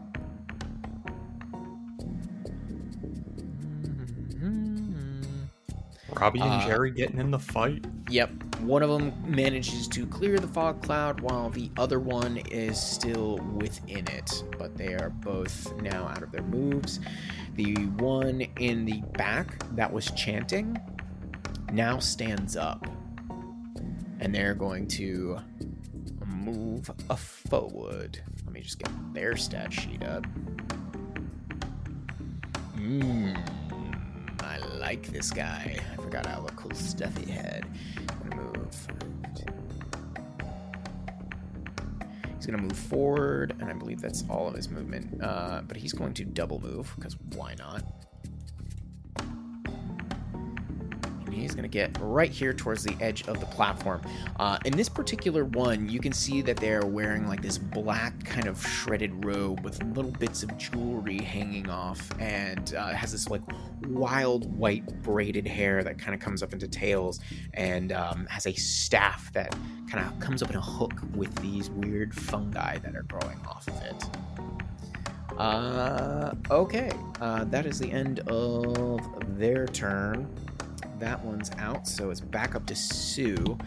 Robbie and Jerry getting in the fight. Yep, one of them manages to clear the fog cloud while the other one is still within it, but they are both now out of their moves. The one in the back that was chanting now stands up. And they're going to move forward. Let me just get their stat sheet up. I like this guy. I forgot all the cool stuff he had. I'm gonna move. He's gonna move forward, and I believe that's all of his movement. But he's going to double move, because why not? He's going to get right here towards the edge of the platform. In this particular one, you can see that they're wearing like this black kind of shredded robe with little bits of jewelry hanging off, and has this like wild white braided hair that kind of comes up into tails, and has a staff that kind of comes up in a hook with these weird fungi that are growing off of it. Okay, that is the end of their turn. That one's out, so it's back up to Sue.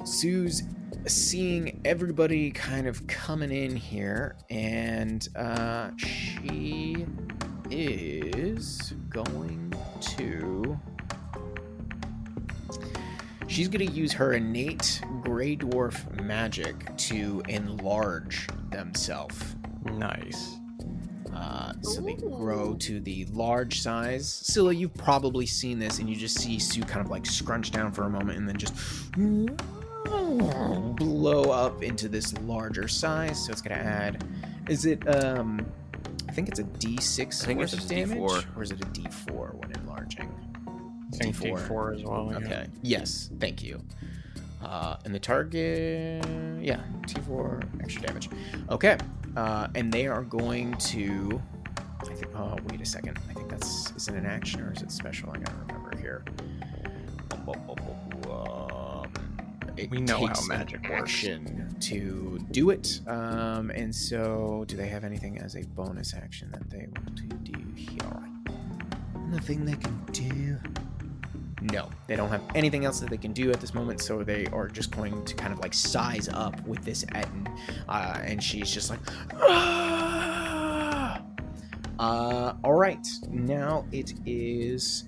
Sue's seeing everybody kind of coming in here, and she is going to... She's going to use her innate Grey Dwarf magic to enlarge themselves. Nice. So they grow to the large size. Scylla, you've probably seen this, and you just see Sue kind of like scrunch down for a moment and then just blow up into this larger size. So it's going to add... Is it... I think it's a D6 worth of damage? D4. Or is it a D4 when enlarging? I think D4 as well. Okay. Yeah. Yes. Thank you. And the target... Yeah. T4 extra damage. Okay. And they are going to... I think... Oh, wait a second. I think that's... Is it an action or is it special? I gotta remember here. We know how takes magic an works. action to do it. And so... Do they have anything as a bonus action that they want to do here? Nothing they can do. No, they don't have anything else that they can do at this moment, so they are just going to kind of like size up with this Etten, and she's just like, ah! All right, now it is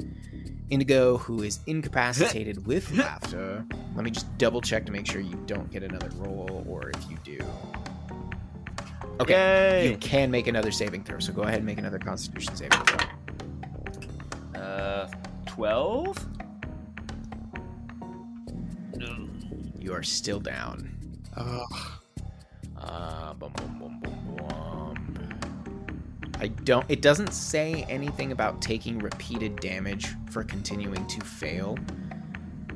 Indigo, who is incapacitated with laughter. Let me just double check to make sure you don't get another roll, or if you do. Okay, Yay! You can make another saving throw, so go ahead and make another Constitution saving throw. 12? You are still down. Ugh. It doesn't say anything about taking repeated damage for continuing to fail.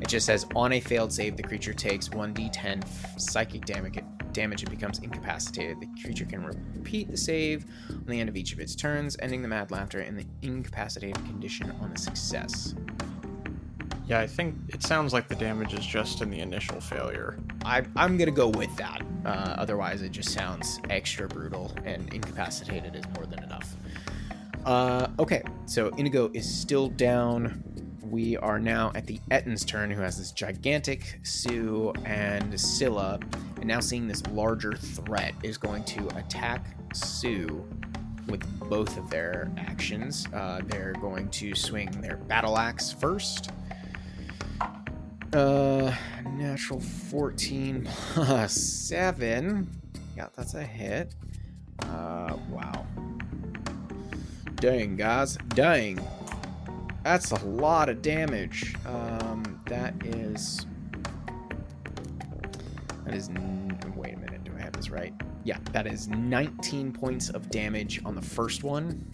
It just says on a failed save, the creature takes 1d10 psychic damage and becomes incapacitated. The creature can repeat the save on the end of each of its turns, ending the mad laughter in the incapacitated condition on a success. Yeah, I think it sounds like the damage is just in the initial failure. I'm gonna go with that. Otherwise, it just sounds extra brutal, and incapacitated is more than enough. Okay, so Indigo is still down. We are now at the Etten's turn, who has this gigantic Sue and Scylla, and now seeing this larger threat is going to attack Sue with both of their actions. They're going to swing their battle axe first. Natural 14 plus 7. Yeah, that's a hit. Wow. Dang, guys. Dang. That's a lot of damage. That is... Wait a minute. Do I have this right? Yeah, that is 19 points of damage on the first one.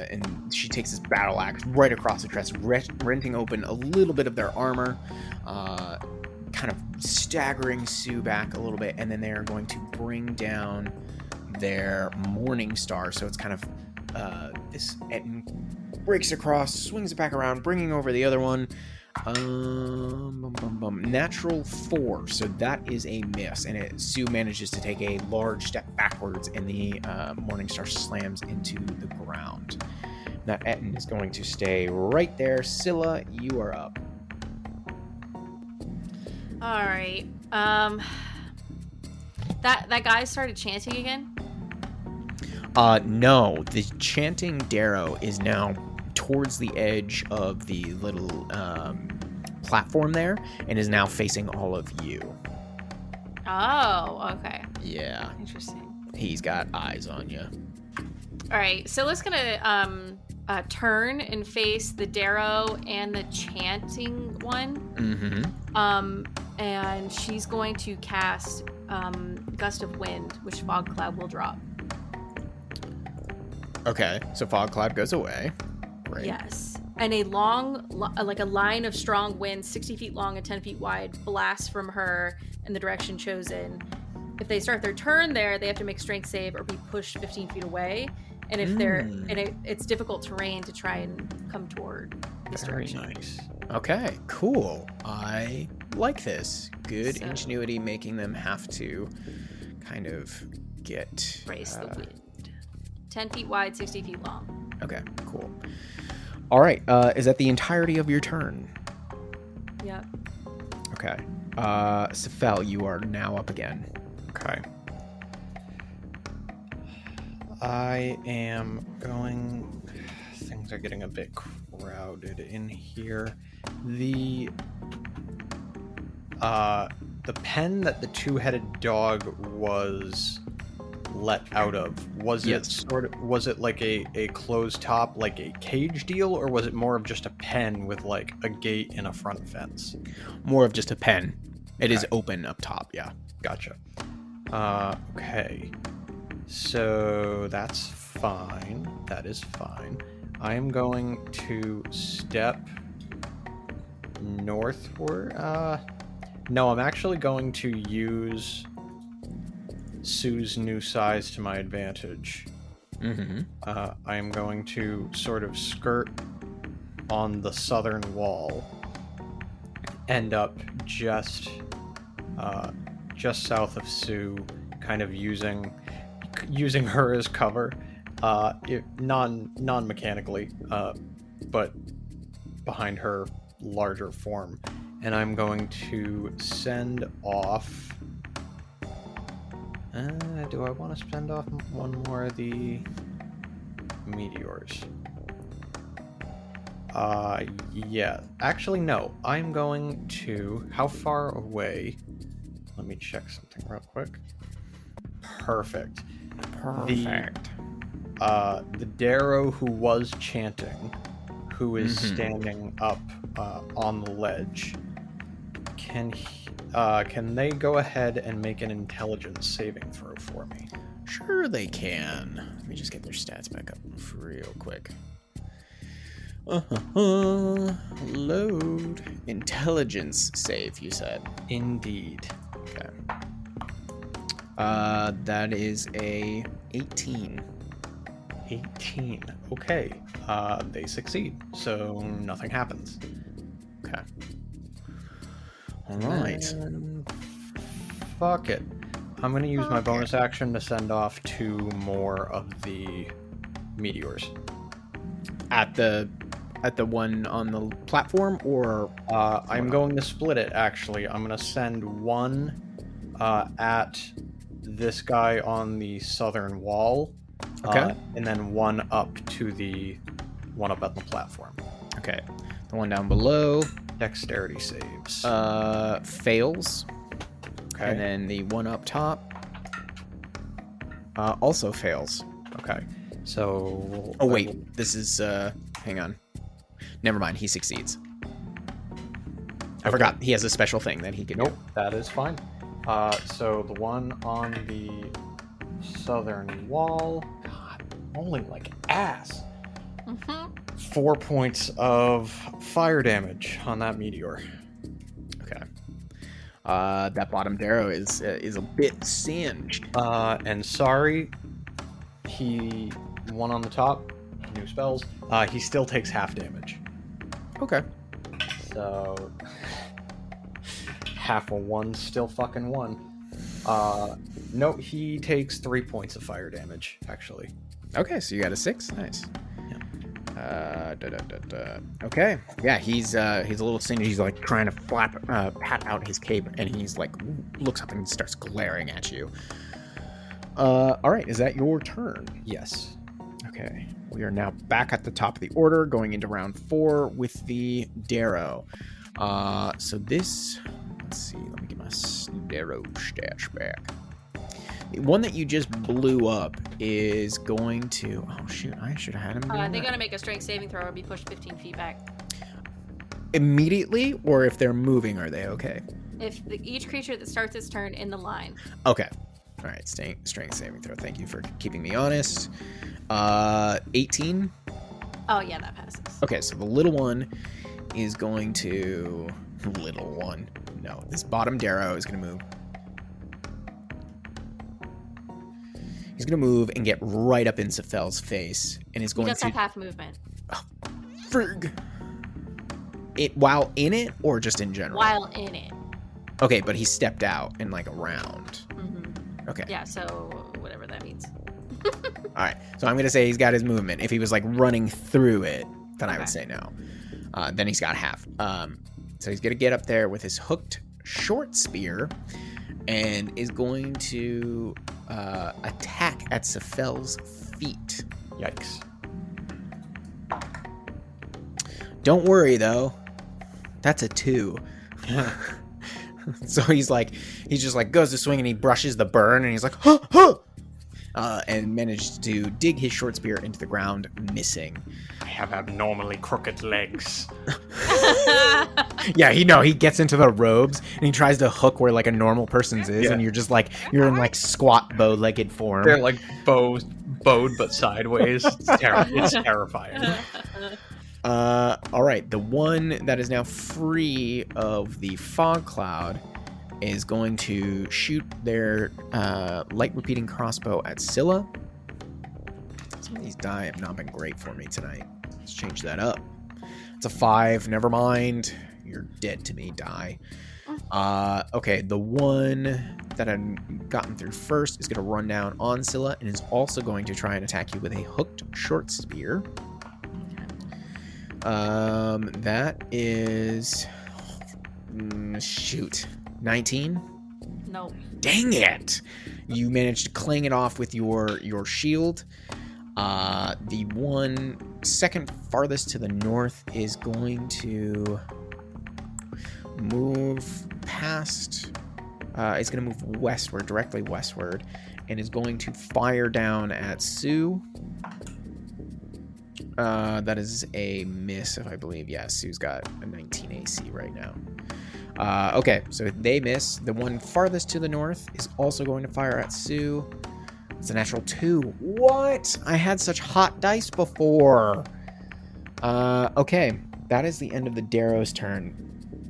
And she takes this battle axe right across the chest, renting open a little bit of their armor, kind of staggering Sue back a little bit, and then they are going to bring down their Morning Star. So it's kind of this Etten breaks across, swings it back around, bringing over the other one. Natural 4, so that is a miss, and Sue manages to take a large step backwards, and the Morningstar slams into the ground. That Etten is going to stay right there. Scylla, you are up. All right. That guy started chanting again. No, the chanting Darrow is now towards the edge of the little platform there and is now facing all of you. Oh, okay. Yeah, Interesting. he's got eyes on you. All right, so let's gonna turn and face the Darrow and the chanting one. Mm-hmm. And she's going to cast Gust of Wind, which Fog Cloud will drop. Okay, so fog cloud goes away. Great. Yes. And a like a line of strong wind, 60 feet long and 10 feet wide, blasts from her in the direction chosen. If they start their turn there, they have to make a strength save or be pushed 15 feet away. And if it's difficult terrain to try and come toward this direction. Very nice. Okay, cool. I like this. Good ingenuity, making them have to kind of get... Brace the wind. 10 feet wide, 60 feet long. Okay, cool. All right, is that the entirety of your turn? Yep. Okay. Sephel, you are now up again. Okay. I am going... Things are getting a bit crowded in here. The pen that the two-headed dog was let out of, was it like a closed top, like a cage deal, or was it more of just a pen with like a gate and a front fence? More of just a pen. It is Okay. open up top, yeah. Gotcha. Okay. So that's fine. That is fine. I am going to step northward. No, I'm actually going to use Sue's new size to my advantage. Mm-hmm. I am going to sort of skirt on the southern wall, end up just south of Sue, kind of using her as cover, non-mechanically, but behind her larger form. And I'm going to send off... do I want to spend off one more of the meteors? Yeah. Actually, no. I'm going to... How far away? Let me check something real quick. Perfect. The Darrow who was chanting, who is standing up on the ledge, can they go ahead and make an intelligence saving throw for me? Sure they can. Let me just get their stats back up real quick. Load. Intelligence save, you said. Indeed. Okay. That is a 18. 18. Okay. They succeed, so nothing happens. Okay. All right. Fuck it. I'm going to use my bonus action to send off 2 more of the meteors. At the one on the platform, or I'm going to split it, actually. I'm going to send one at this guy on the southern wall. Okay. And then one up to the one up at the platform. Okay. The one down below Dexterity saves. fails. Okay. And then the one up top also fails. Okay. So... Oh, wait. This is... hang on. Never mind. He succeeds. I forgot. He has a special thing that he can Nope, do. that is fine. So the one on the southern wall... God, rolling like ass. 4 points of fire damage on that meteor. Okay. That bottom Darrow is a bit singed. And sorry, he... One on the top, new spells. He still takes half damage. Okay. So... half of one, still fucking one. No, he takes 3 points of fire damage, actually. Okay, so you got a 6. Nice. Okay. Yeah, he's a little singed. He's like trying to pat out his cape, and he's like looks up and starts glaring at you. All right, is that your turn? Yes. Okay, we are now back at the top of the order, going into round 4 with the Darrow. So this, let's see, let me get my Darrow stash back. The one that you just blew up is going to, oh shoot, I should have had him. They gotta make a strength saving throw or be pushed 15 feet back. Immediately, or if they're moving, are they okay? If each creature that starts its turn in the line. Okay. All right, strength saving throw. Thank you for keeping me honest. 18. Oh yeah, that passes. Okay, so the little one is going to... Little one. No, this bottom Darrow is going to move. He's going to move and get right up in Sephel's face. And is going He does to... have half movement. Oh, frig. While in it, or just in general? While in it. Okay, but he stepped out and like around. Mm-hmm. Okay. Yeah, so whatever that means. All right, so I'm going to say he's got his movement. If he was like running through it, then I would say no. Then he's got half. So he's going to get up there with his hooked short spear and is going to attack at Sephel's feet. Yikes. Don't worry, though. That's a 2. So he's just like goes to swing and he brushes the burn and he's like, huh, huh! And managed to dig his short spear into the ground, missing. I have abnormally crooked legs. Yeah, he gets into the robes and he tries to hook where like a normal person's is, and you're just like you're in like squat bow-legged form. They're like bowed but sideways. It's terrifying. All right, the one that is now free of the fog cloud is going to shoot their light repeating crossbow at Scylla. Some of these die have not been great for me tonight. Let's change that up. It's a 5. Never mind. You're dead to me, die. Okay, the one that I've gotten through first is going to run down on Scylla and is also going to try and attack you with a hooked short spear. That is... shoot. 19? No. Dang it! You managed to clang it off with your shield. The one second farthest to the north is going to move past... it's going to move westward, directly westward, and is going to fire down at Sue. That is a miss, if I believe. Yeah, Sue's got a 19 AC right now. Okay, so they miss. The one farthest to the north is also going to fire at Sue. It's a natural 2. What? I had such hot dice before. Okay, that is the end of the Darrow's turn.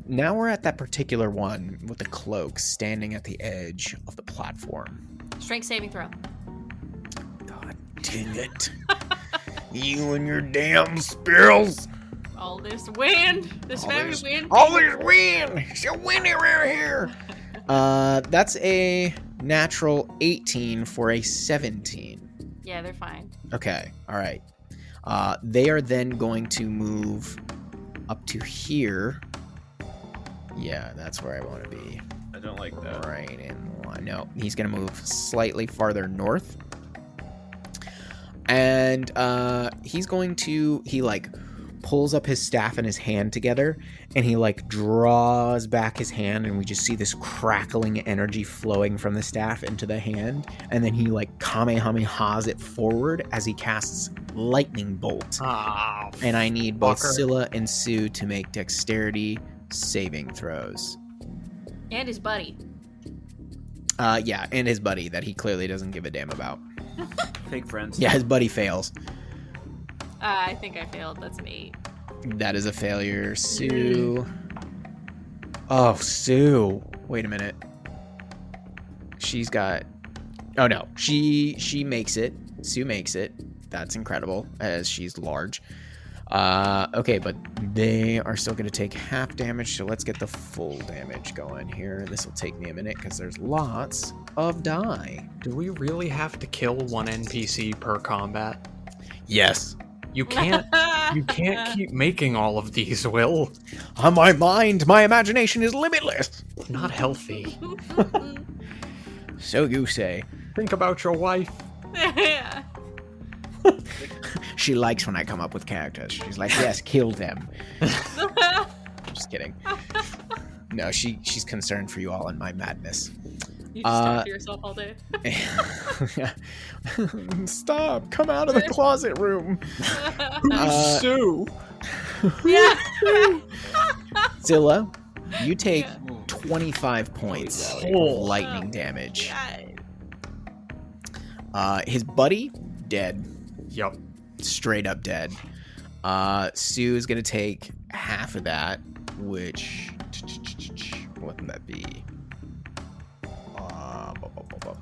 Now we're at that particular one with the cloak standing at the edge of the platform. Strength saving throw. God dang it. You and your damn spirals. All this wind. This very wind. All this wind. It's so windy around here. That's a natural 18 for a 17. Yeah, they're fine. Okay. All right. They are then going to move up to here. Yeah, that's where I want to be. I don't like that. Right in line. No, he's going to move slightly farther north. And he's going to... He, like, pulls up his staff and his hand together. And he, like, draws back his hand. And we just see this crackling energy flowing from the staff into the hand. And then he, like, kamehamehas it forward as he casts Lightning Bolt. Oh, and I need both fucker. Scylla and Sue to make dexterity saving throws. And his buddy. Yeah, and his buddy that he clearly doesn't give a damn about. Fake friends. Yeah, his buddy fails. I think I failed. That's an 8. That is a failure. Sue. Oh, Sue. Wait a minute. She's got... Oh, no. She makes it. Sue makes it. That's incredible, as she's large. Okay, but they are still going to take half damage, so let's get the full damage going here. This will take me a minute, because there's lots of die. Do we really have to kill one NPC per combat? Yes. You can't keep making all of these, Will. On my mind, my imagination is limitless. Not healthy. So you say. Think about your wife. Yeah. she likes when I come up with characters. She's like, yes, kill them. Just kidding. No, she's concerned for you all in my madness. You just talk to yourself all day. Stop! Come out of the closet room. Sue. Yeah. Zilla, you take 25 points of lightning damage. His buddy, dead. Yep. Straight up dead. Sue is going to take half of that, which... what would that be?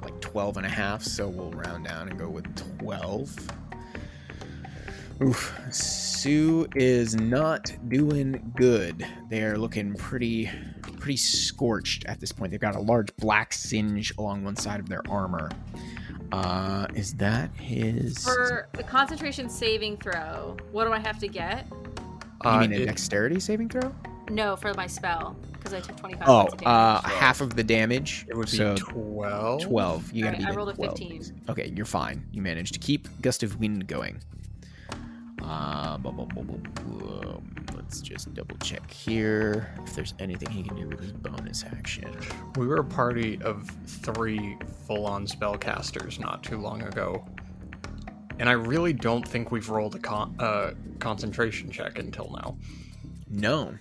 Like 12 and a half, so we'll round down and go with 12. Oof. Sue is not doing good. They're looking pretty scorched at this point. They've got a large black singe along one side of their armor. Is that his... For the concentration saving throw, what do I have to get? You mean a dexterity saving throw? No, for my spell, because I took 25 Oh, points of damage. half of the damage. It would be so 12. 12. You gotta Alright, be I rolled a 12. 15. Okay, you're fine. You managed to keep Gust of Wind going. Let's just double check here if there's anything he can do with his bonus action. We were a party of 3 full-on spellcasters not too long ago, and I really don't think we've rolled a concentration check until now. No,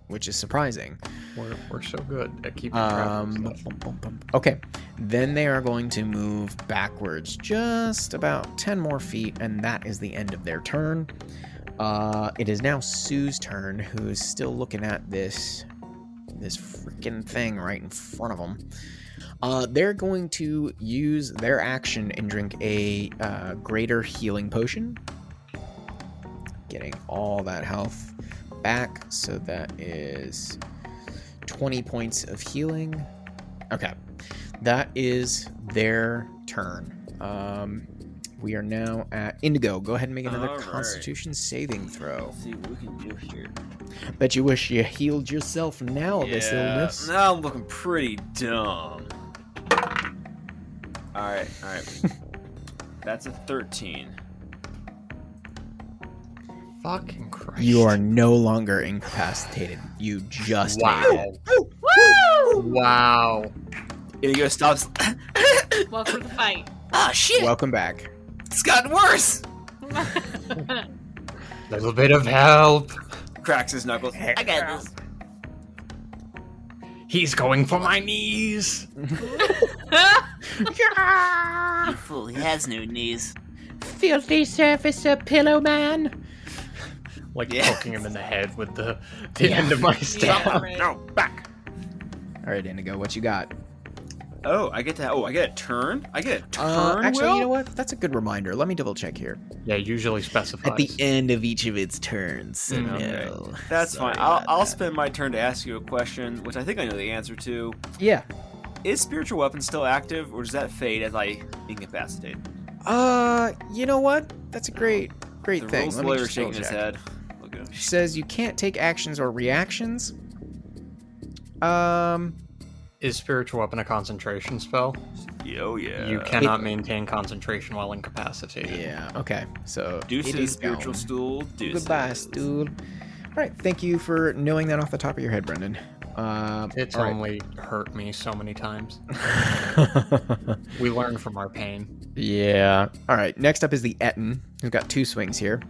which is surprising. We're so good at keeping track of stuff. Okay, then they are going to move backwards just about 10 more feet, and that is the end of their turn. It is now Sue's turn, who is still looking at this freaking thing right in front of them. They're going to use their action and drink a greater healing potion, getting all that health back, so that is 20 points of healing. Okay, that is their turn. We are now at Indigo. Go ahead and make another Constitution saving throw. Let's see what we can do here. Bet you wish you healed yourself now of this illness. Now I'm looking pretty dumb. Alright. That's a 13. Fucking Christ. You are no longer incapacitated. You just made it. Woo! Wow. Indigo stops. Welcome to the fight. Ah, shit! Welcome back. It's gotten worse! Little bit of help. Cracks his knuckles. I got this. He's going for my knees. You fool, he has no knees. Filthy surfacer, pillow man. Like Yeah. poking him in the head with the end of my staff. Yeah, right. No, back! All right, Indigo, what you got? Oh, I get a turn? I get a turn, Actually, Will? you know what? That's a good reminder. Let me double check here. Yeah, usually specifies. At the end of each of its turns. So Okay. no. That's Sorry fine. I'll about that. spend my turn to ask you a question, which I think I know the answer to. Yeah. Is spiritual weapon still active, or does that fade as I incapacitate? You know what? That's a great The thing. rules Let me lawyer just shaking double his check. head. Look at him. She says you can't take actions or reactions. Is spiritual weapon a concentration spell? Oh yeah. You cannot maintain concentration while incapacitated. Yeah. Okay. So it Deuces, is spiritual gone. stool. Deuces. Goodbye, stool. All right. Thank you for knowing that off the top of your head, Brendan. It's all right. only hurt me so many times. We learn from our pain. Yeah. All right. Next up is the Etten, who's got 2 swings here.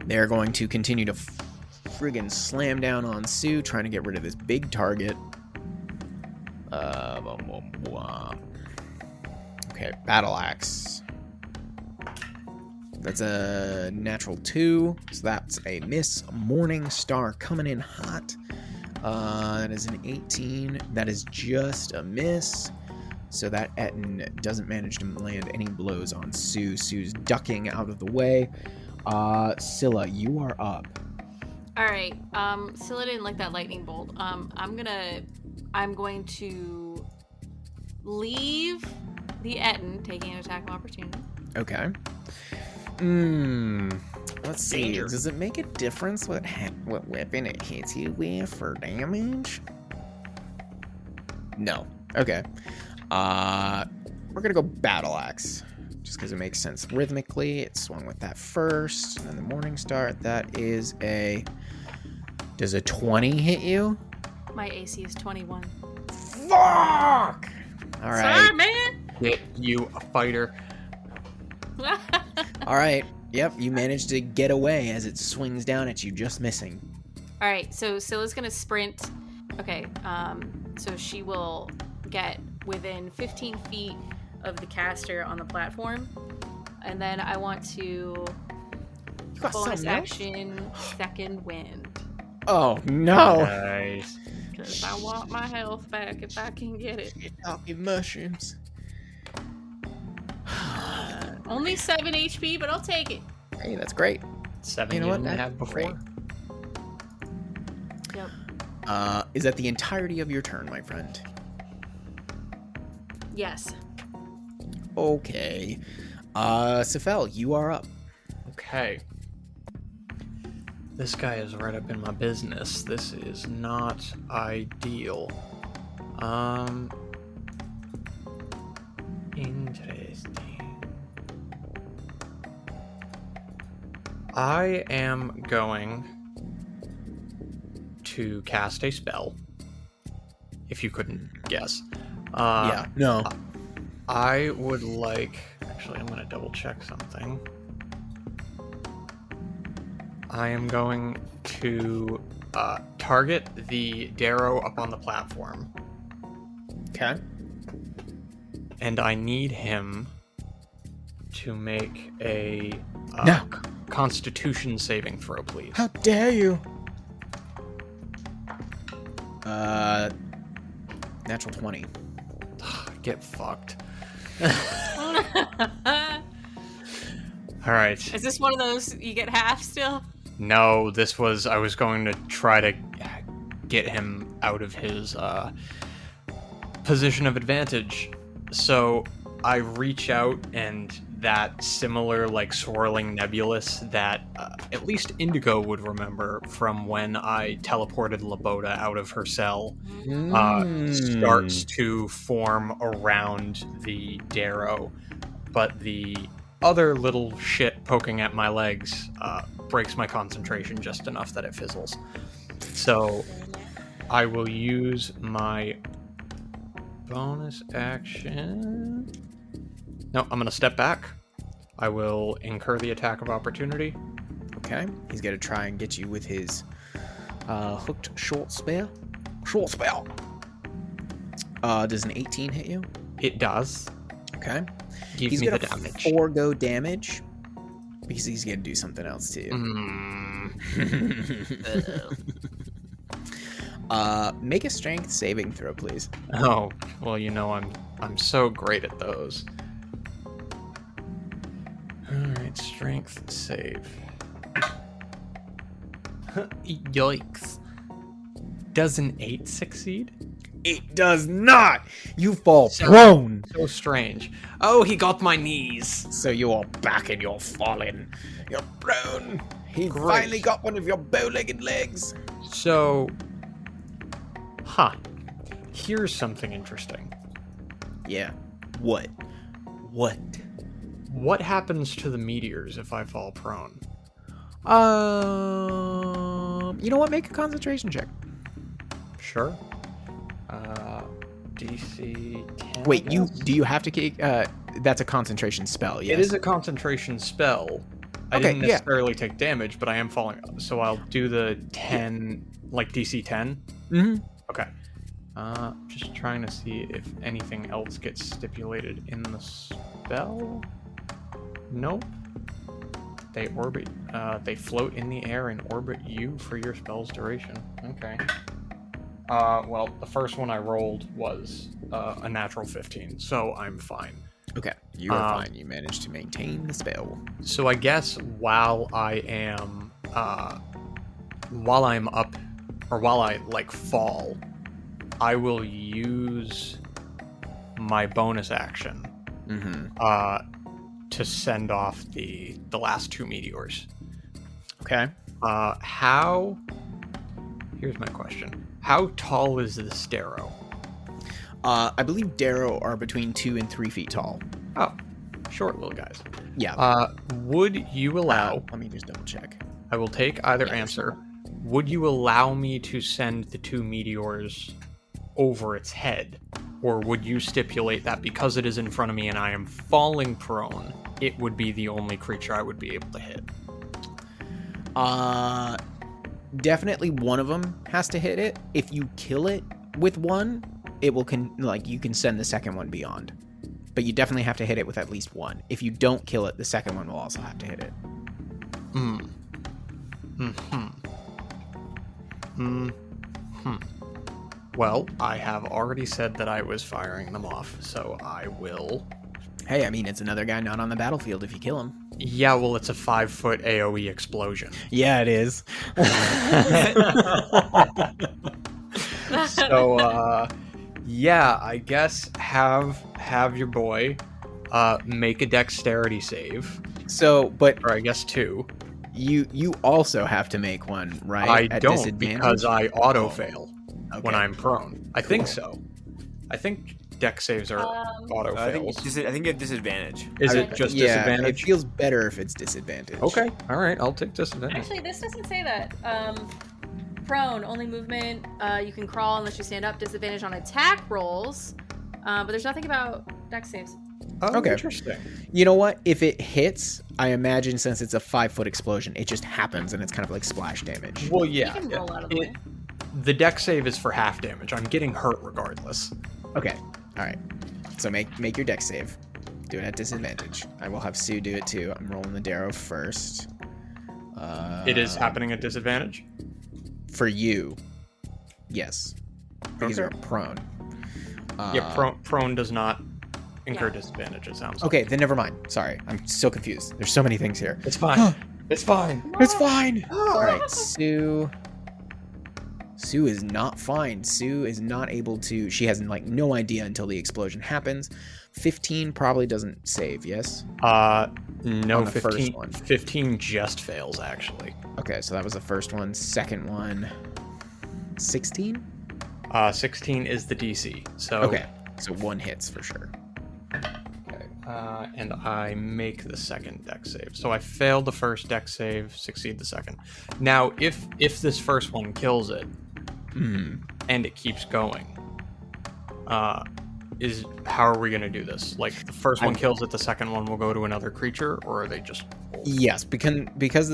They're going to continue to friggin' slam down on Sue, trying to get rid of this big target. Okay, battle axe. That's a natural 2, so that's a miss. Morning Star coming in hot. That is an 18. That is just a miss. So that Etten doesn't manage to land any blows on Sue. Sue's ducking out of the way. Scylla, you are up. All right. Scylla didn't like that lightning bolt. I'm going to leave the Etten, taking an attack of opportunity. Okay. Let's see. Danger. Does it make a difference what weapon it hits you with for damage? No. Okay. We're gonna go battle axe. just because it makes sense rhythmically. It swung with that first, and then the Morning Star. That is a... Does a 20 hit you? My AC is 21. Fuck! All right. Sorry, man. Get you a fighter. All right. Yep, you managed to get away as it swings down at you, just missing. All right, so Scylla's gonna sprint. Okay, so she will get within 15 feet of the caster on the platform, and then I want to You got bonus something else? action second wind Oh, no. Nice. because I want my health back if I can get it. You're talking mushrooms. Only 7 HP, but I'll take it. Hey, that's great. 7 You know what? didn't That's have before. great. Yep. Is that the entirety of your turn, my friend? Yes. Okay. Sephel, you are up. Okay. This guy is right up in my business. This is not ideal. Interesting. I am going to cast a spell. If you couldn't guess. Yeah, no. I would like... Actually, I'm going to double check something. I am going to target the Darrow up on the platform. Okay. And I need him to make a No. Constitution saving throw, please. How dare you? Natural 20. Get fucked. Alright. Is this one of those you get half still? No, this was... I was going to try to get him out of his position of advantage. So I reach out, and that similar, like, swirling nebulous that at least Indigo would remember from when I teleported Laboda out of her cell starts to form around the Darrow. But the other little shit poking at my legs breaks my concentration just enough that it fizzles. So I will use my bonus action. No, I'm going to step back. I will incur the attack of opportunity. Okay. He's going to try and get you with his hooked short spear. Short spear. Does an 18 hit you? It does. Okay. Give He's me the going to damage. forego damage because he's going to do something else to you. Make a strength saving throw, please. Oh, well, you know, I'm so great at those. Alright, strength save. Yikes. Does an 8 succeed? It does not! You fall So- prone! So strange. Oh, he got my knees. So you are back and you're falling. You're prone. He Great. finally got one of your bow-legged legs. So, here's something interesting. Yeah. What? What? What happens to the meteors if I fall prone? You know what? Make a concentration check. Sure. DC 10. Wait, do you have to kick? That's a concentration spell. Yes. It is a concentration spell. I Okay, didn't yeah. necessarily take damage, but I am falling. So I'll do the 10, like DC 10. Mm-hmm. Okay. Just trying to see if anything else gets stipulated in the spell. Nope. They orbit. They float in the air and orbit you for your spell's duration. Okay. Well, the first one I rolled was a natural 15, so I'm fine. Okay. You are fine. You managed to maintain the spell. So I guess while I'm up, or while I like fall, I will use my bonus action Mm-hmm. to send off the last 2 meteors. Okay. Here's my question. How tall is this Darrow? I believe Darrow are between 2 and 3 feet tall. Oh, short little guys. Yeah. Would you allow? Let me just double check. I will take either Yeah, answer. Would you allow me to send the 2 meteors over its head? Or would you stipulate that because it is in front of me and I am falling prone, it would be the only creature I would be able to hit? Definitely one of them has to hit it. If you kill it with one, it will you can send the second one beyond. But you definitely have to hit it with at least one. If you don't kill it, the second one will also have to hit it. Well, I have already said that I was firing them off, so I will. Hey, I mean, it's another guy not on the battlefield if you kill him. Yeah, well, it's a 5-foot AoE explosion. Yeah, it is. So, yeah, I guess have your boy make a dexterity save. So, but Or I guess 2. you also have to make one, right? I don't, because I auto-fail when Okay. I'm prone. I think so. I think dex saves are auto-fails. I think you have disadvantage. Is it just disadvantage? It feels better if it's disadvantage. Okay, alright, I'll take disadvantage. Actually, this doesn't say that. Prone, only movement. You can crawl unless you stand up. Disadvantage on attack rolls. But there's nothing about dex saves. Oh, Okay. interesting. You know what? If it hits, I imagine since it's a 5-foot explosion, it just happens and it's kind of like splash damage. Well, yeah. You can roll out of the way. The dex save is for half damage. I'm getting hurt regardless. Okay. All right. So make your dex save. Do it at disadvantage. I will have Sue do it too. I'm rolling the Darrow first. It is happening at disadvantage? For you. Yes. Because Okay. you're prone. Prone does not incur Yeah. disadvantage, it sounds like. Okay, then never mind. Sorry. I'm so confused. There's so many things here. It's fine. It's fine. It's fine. All right, Sue. Sue is not fine. Sue is not able to. She has no idea until the explosion happens. 15 probably doesn't save. Yes. No, On the 15, first one. 15 just fails, actually. Okay, so that was the first one. Second one. 16. 16 is the DC. So Okay, so one hits for sure. Okay. And I make the second dex save. So I failed the first dex save, succeed the second. Now, if this first one kills it, and it keeps going, how are we going to do this? Like, the first one kills it, the second one will go to another creature, or are they just... Yes, because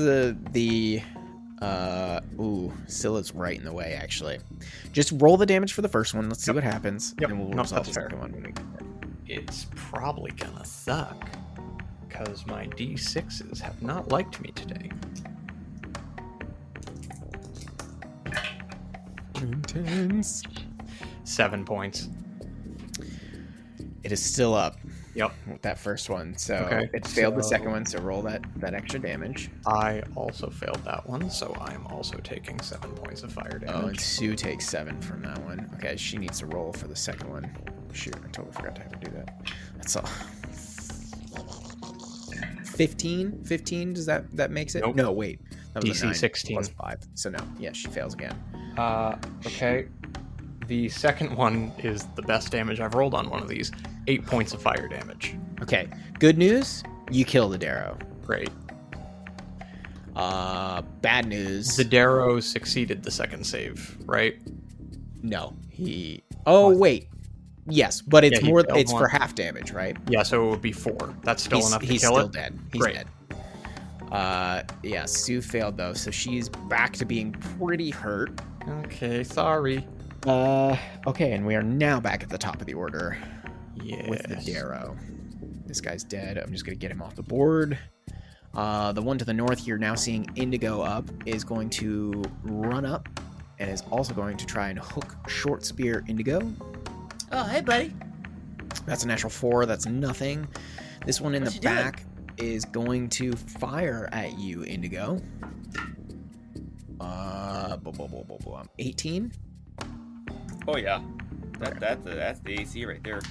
Scylla's right in the way, actually. Just roll the damage for the first one. Let's see what happens. Yep. And we'll Nope, resolve that's the fair. second one when we get there. It's probably gonna suck, because my D6s have not liked me today. Intense. 7 points. It is still up. Yep. With that first one. So Okay, it failed the so- second one, so roll that extra damage. I also failed that one, so I am also taking 7 points of fire Oh, and damage. Sue takes 7 from that one. Okay, she needs to roll for the second one. Shoot, I totally forgot to have her do that. That's all. 15? 15? Does that makes it? Nope. No, wait. That was a DC 9 16. plus 5. So no. Yeah, she fails again. Okay. The second one is the best damage I've rolled on one of these. 8 points of fire damage. Okay. Good news, you kill the Darrow. Great. Bad news. The Darrow succeeded the second save, right? No. Wait. Yes, but it's Yeah, he more failed it's for one. half damage, right? Yeah, so it would be 4. That's still enough to He's kill still it? dead. He's Great. dead. Yeah, Sue failed though, so she's back to being pretty hurt. Okay, sorry. Okay, and we are now back at the top of the order Yes. with the Darrow. This guy's dead. I'm just gonna get him off the board. The one to the north here, now seeing Indigo up, is going to run up and is also going to try and hook short spear Indigo. Oh, hey, buddy. That's a natural 4. That's nothing. This one in What's the she doing? back is going to fire at you, Indigo. 18. Oh, yeah. That's the AC right there.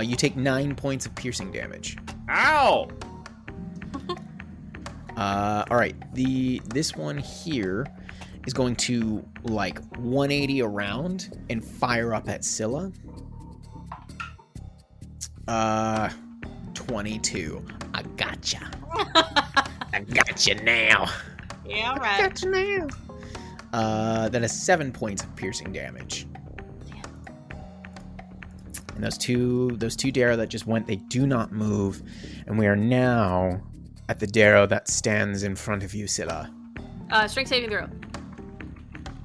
You take 9 points of piercing damage. Ow! All right. This one here is going to 180 around and fire up at Scylla. 20 22. I gotcha. I gotcha now. Yeah, all I right. gotcha now. That is 7 points of piercing damage. And those two Darrow that just went, they do not move. And we are now at the Darrow that stands in front of you, Scylla. Strength saving throw.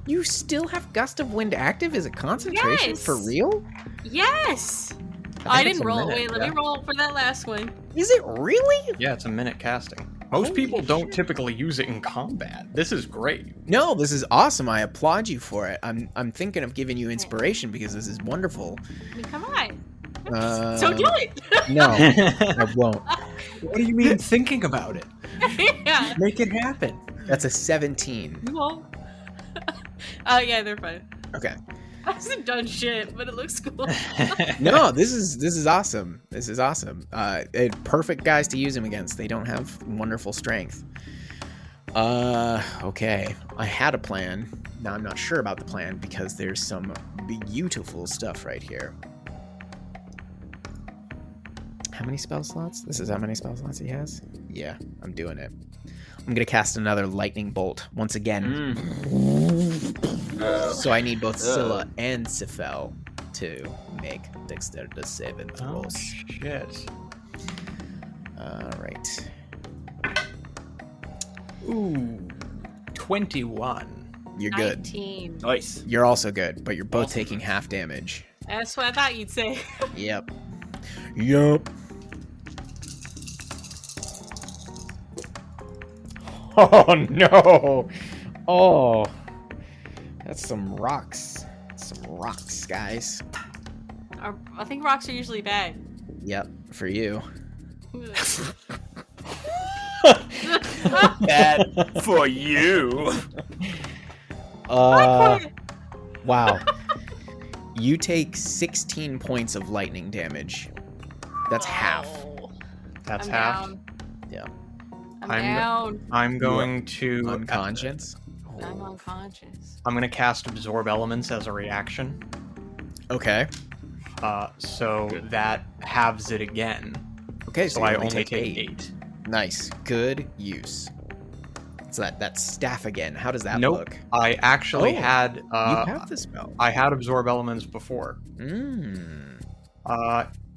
You still have Gust of Wind active? Is it concentration Yes. for real? Yes. think I it's didn't a roll. minute, Wait, let yeah. me roll for that last one. Is it really? Yeah, it's a minute casting. Most Holy people don't shit. typically use it in combat. This is great. No, this is awesome. I applaud you for it. I'm thinking of giving you inspiration because this is wonderful. I mean, come on. Uh, So do it. No, I won't. What do you mean thinking about it? Yeah. Make it happen. That's a 17. You won't. Oh yeah, they're fine. Okay. I hasn't done shit, but it looks cool. No, this is awesome. This is awesome. Perfect guys to use him against. They don't have wonderful strength. Okay. I had a plan. Now I'm not sure about the plan because there's some beautiful stuff right here. How many spell slots? This is how many spell slots he has? Yeah, I'm doing it. I'm gonna cast another lightning bolt once again. So I need both Scylla and Sephel to make dexterity saving Oh, throws. shit. Alright. Ooh. 21. You're good. 19. Nice. You're also good, but you're both Awesome. taking half damage. That's what I thought you'd say. Yep. Yup. Oh no! Oh, that's some rocks. Some rocks, guys. I think rocks are usually bad. Yep, for you. Bad for you. Wow. You take 16 points of lightning damage. That's half. Oh, That's I'm half. down. Yeah. I'm I'm- down. I'm going to Unconscious. I'm unconscious. I'm going to cast Absorb Elements as a reaction. Okay. So that halves it again. Okay, So you I only take 8. 8. Nice. Good use. So that staff again. How does that Nope. look? I actually Oh, had You have the spell. I had Absorb Elements before. Mmm.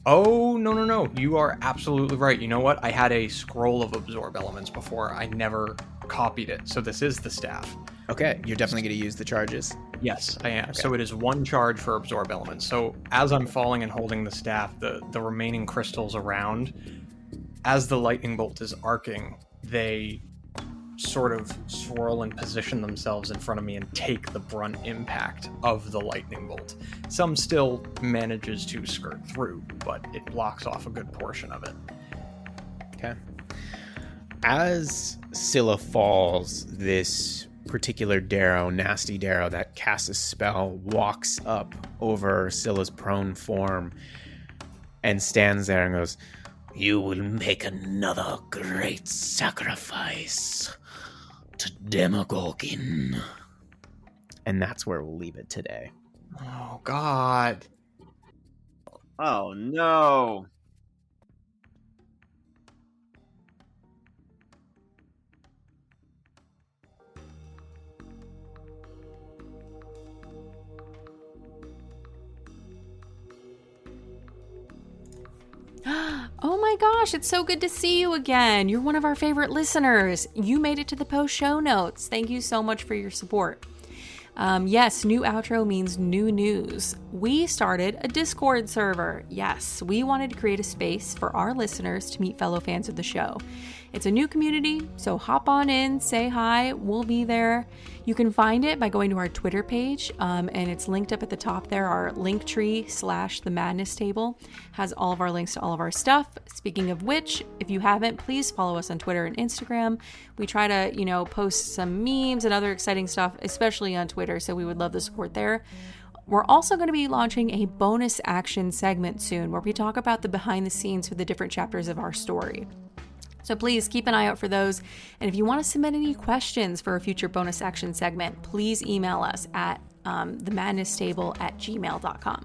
Oh, no. You are absolutely right. You know what? I had a scroll of Absorb Elements before. I never copied it. So this is the staff. Okay, you're definitely going to use the charges. Yes, I am. Okay. So it is 1 charge for Absorb Elements. So as I'm falling and holding the staff, the remaining crystals around, as the lightning bolt is arcing, they sort of swirl and position themselves in front of me and take the brunt impact of the lightning bolt. Some still manages to skirt through, but it blocks off a good portion of it. Okay. As Scylla falls, this particular Darrow, nasty Darrow that casts a spell, walks up over Scylla's prone form and stands there and goes, "You will make another great sacrifice to Demogorgon." And that's where we'll leave it today. Oh, God. Oh no. Oh my gosh, it's so good to see you again. You're one of our favorite listeners. You made it to the post show notes. Thank you so much for your support. Yes, new outro means new news. We started a Discord server. Yes, we wanted to create a space for our listeners to meet fellow fans of the show. It's a new community, so hop on in, say hi, we'll be there. You can find it by going to our Twitter page, and it's linked up at the top there. Our Linktree / the Madness table has all of our links to all of our stuff. Speaking of which, if you haven't, please follow us on Twitter and Instagram. We try to, post some memes and other exciting stuff, especially on Twitter, so we would love the support there. We're also going to be launching a bonus action segment soon where we talk about the behind the scenes for the different chapters of our story. So please keep an eye out for those. And if you want to submit any questions for a future bonus action segment, please email us at themadnesstable@gmail.com.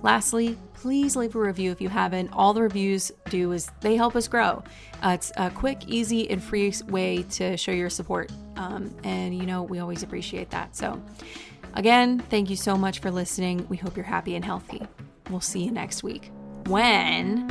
Lastly, please leave a review if you haven't. All the reviews do is they help us grow. It's a quick, easy, and free way to show your support. And we always appreciate that. So again, thank you so much for listening. We hope you're happy and healthy. We'll see you next week when